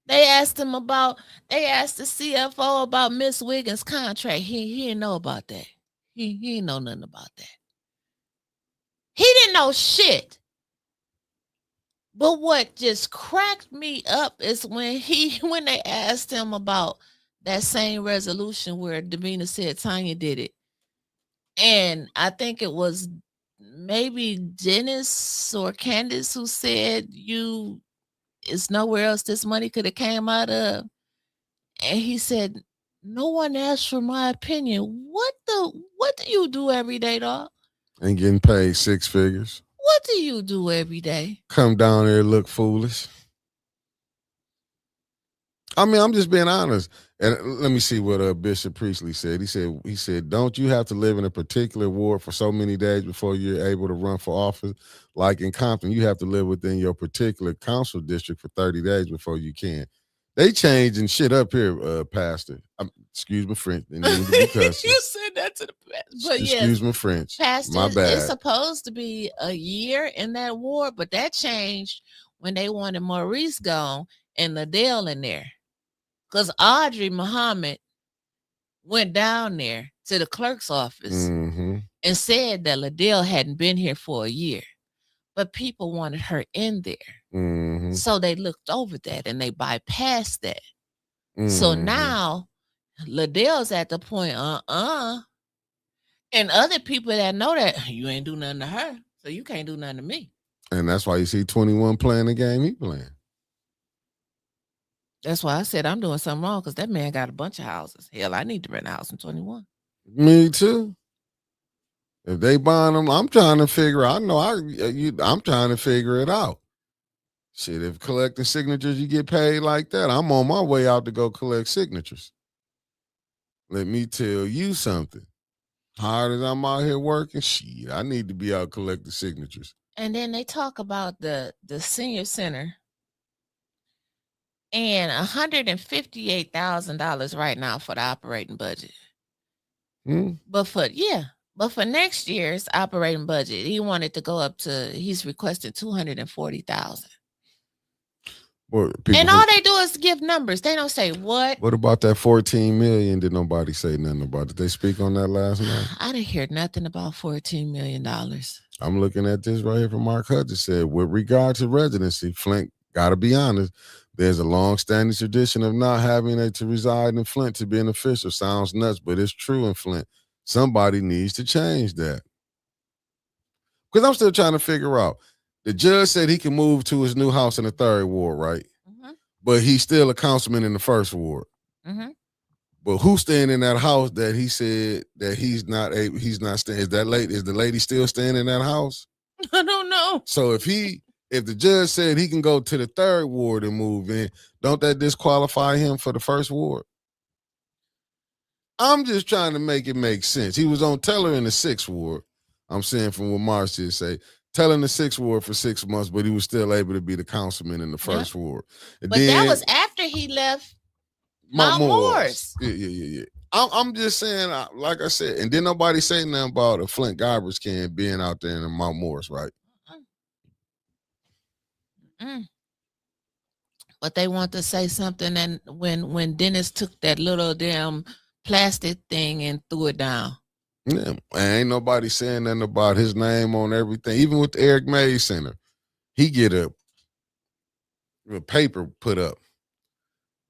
They asked the CFO about Miss Wiggins' contract. He didn't know about that. He didn't know nothing about that. He didn't know shit. But what just cracked me up is when they asked him about that same resolution where Davina said Tanya did it. And I think it was maybe Dennis or Candace who said it's nowhere else this money could have came out of. And he said, no one asked for my opinion. What do you do every day, dog? And getting paid 6 figures. What do you do every day? Come down there and look foolish. I mean, I'm just being honest. And let me see what Bishop Priestley said. He said, don't you have to live in a particular ward for so many days before you're able to run for office? Like in Compton, you have to live within your particular council district for 30 days before you can. They changing shit up here, Pastor. Excuse me, French. You said that to the pastor. Excuse me, French. Pastor, my bad. It's supposed to be a year in that ward, but that changed when they wanted Maurice gone and Liddell in there. Because Audrey Muhammad went down there to the clerk's office and said that Liddell hadn't been here for a year. But people wanted her in there. So they looked over that and they bypassed that. So now Liddell's at the point, and other people that know that you ain't do nothing to her, so you can't do nothing to me. And that's why you see 21 playing the game he playing. That's why I said I'm doing something wrong, because that man got a bunch of houses. Hell, I need to rent a house in 21. Me too. If they buying them, I'm trying to figure out. I know I'm trying to figure it out. Shit, if collecting signatures, you get paid like that, I'm on my way out to go collect signatures. Let me tell you something. Hard as I'm out here working, shit, I need to be out collecting signatures. And then they talk about the senior center and $158,000 right now for the operating budget. But for next year's operating budget, he wanted to go up to. He's requesting $240,000. And all they do is give numbers. They don't say what. What about that $14 million? Did nobody say nothing about? Did they speak on that last night? I didn't hear nothing about $14 million. I'm looking at this right here from Mark Hudson. Said, with regard to residency, Flint, gotta be honest, there's a long-standing tradition of not having to reside in Flint to be an official. Sounds nuts, but it's true in Flint. Somebody needs to change that. Because I'm still trying to figure out. The judge said he can move to his new house in the 3rd ward, right? Mm-hmm. But he's still a councilman in the 1st ward. Mm-hmm. But who's staying in that house that he said that he's not staying? Is the lady still staying in that house? I don't know. So if the judge said he can go to the 3rd ward and move in, don't that disqualify him for the 1st ward? I'm just trying to make it make sense. He was on Teller in the 6th ward. I'm saying from what Marcia say, Teller in the 6th ward for 6 months, but he was still able to be the councilman in the 1st ward. And but that was after he left Mount Morris. Yeah. I'm just saying, like I said, and then nobody say nothing about a Flint garbage can being out there in Mount Morris, right? But they want to say something, and when Dennis took that little damn plastic thing and threw it down. Yeah, ain't nobody saying nothing about his name on everything. Even with the Eric Mays Center, he get a paper put up.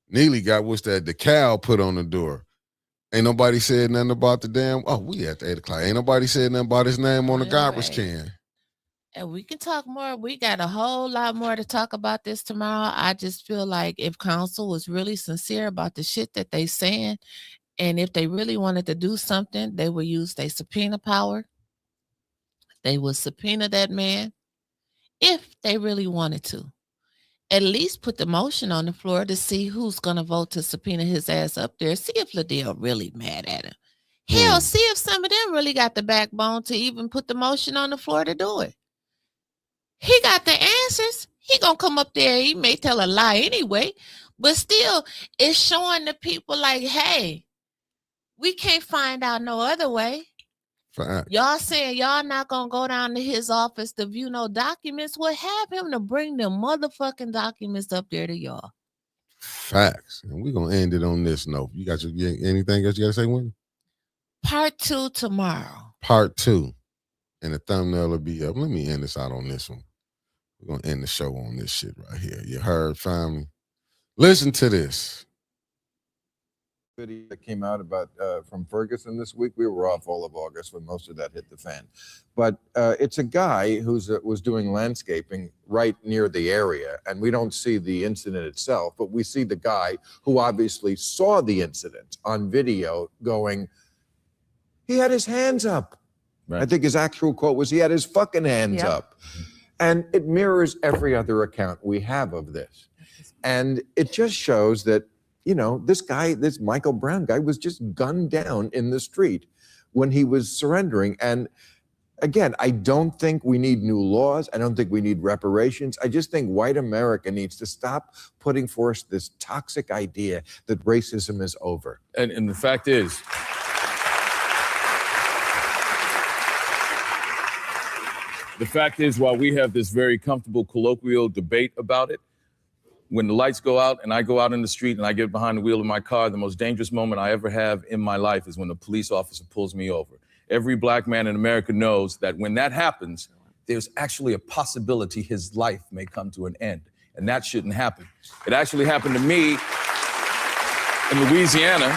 Neely got the cow put on the door. Ain't nobody said nothing about the damn. Oh, we at the 8 o'clock. Ain't nobody said nothing about his name on the garbage can. And we can talk more. We got a whole lot more to talk about this tomorrow. I just feel like if council was really sincere about the shit that they saying, and if they really wanted to do something, they would use their subpoena power. They would subpoena that man if they really wanted to. At least put the motion on the floor to see who's going to vote to subpoena his ass up there. See if Liddell really mad at him. Hell, see if some of them really got the backbone to even put the motion on the floor to do it. He got the answers. He going to come up there. He may tell a lie anyway, but still it's showing the people like, hey, we can't find out no other way. Fact. Y'all saying y'all not going to go down to his office to view no documents. Well, have him to bring the motherfucking documents up there to y'all. Facts. And we're going to end it on this note. You got anything else you got to say, Wendy? Part 2 tomorrow. Part 2. And the thumbnail will be up. Let me end this out on this one. We're going to end the show on this shit right here. You heard, family? Listen to this. Video that came out about from Ferguson this week. We were off all of August when most of that hit the fan. But it's a guy who's was doing landscaping right near the area. And we don't see the incident itself, but we see the guy who obviously saw the incident on video going, he had his hands up. Right. I think his actual quote was, he had his fucking hands up. And it mirrors every other account we have of this. And it just shows that, you know, this guy, this Michael Brown guy was just gunned down in the street when he was surrendering. And again, I don't think we need new laws. I don't think we need reparations. I just think white America needs to stop putting forth this toxic idea that racism is over. And the fact is, while we have this very comfortable colloquial debate about it, when the lights go out and I go out in the street and I get behind the wheel of my car, the most dangerous moment I ever have in my life is when a police officer pulls me over. Every black man in America knows that when that happens, there's actually a possibility his life may come to an end. And that shouldn't happen. It actually happened to me in Louisiana,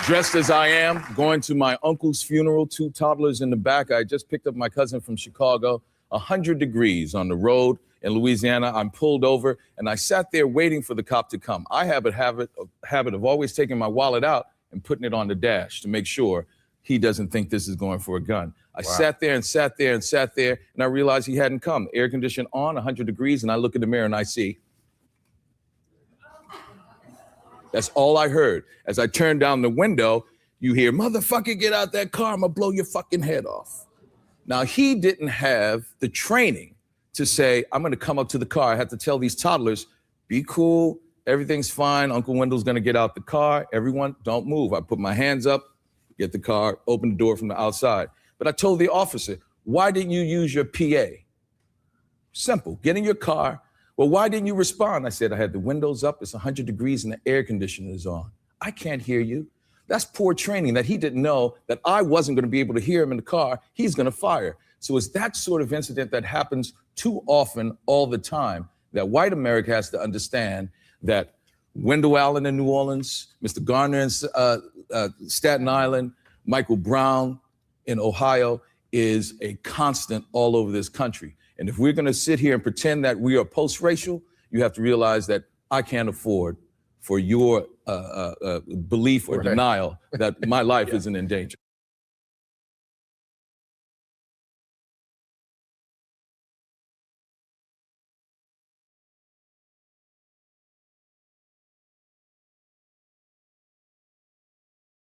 dressed as I am, going to my uncle's funeral, 2 toddlers in the back. I just picked up my cousin from Chicago, 100 degrees on the road in Louisiana. I'm pulled over and I sat there waiting for the cop to come. I have a habit of always taking my wallet out and putting it on the dash to make sure he doesn't think this is going for a gun. I sat there and sat there and sat there, and I realized he hadn't come. Air condition on, 100 degrees, and I look in the mirror and I see. That's all I heard. As I turned down the window, you hear, motherfucker, get out that car, I'm gonna blow your fucking head off. Now, he didn't have the training to say, I'm gonna come up to the car. I had to tell these toddlers, be cool, everything's fine. Uncle Wendell's gonna get out the car. Everyone, don't move. I put my hands up, get the car, open the door from the outside. But I told the officer, why didn't you use your PA? Simple, get in your car. Well, why didn't you respond? I said, I had the windows up, it's 100 degrees and the air conditioner is on. I can't hear you. That's poor training that he didn't know that I wasn't gonna be able to hear him in the car. He's gonna fire. So it's that sort of incident that happens too often all the time that white America has to understand that Wendell Allen in New Orleans, Mr. Garner in Staten Island, Michael Brown in Ohio is a constant all over this country. And if we're gonna sit here and pretend that we are post-racial, you have to realize that I can't afford for your belief or denial that my life isn't in danger.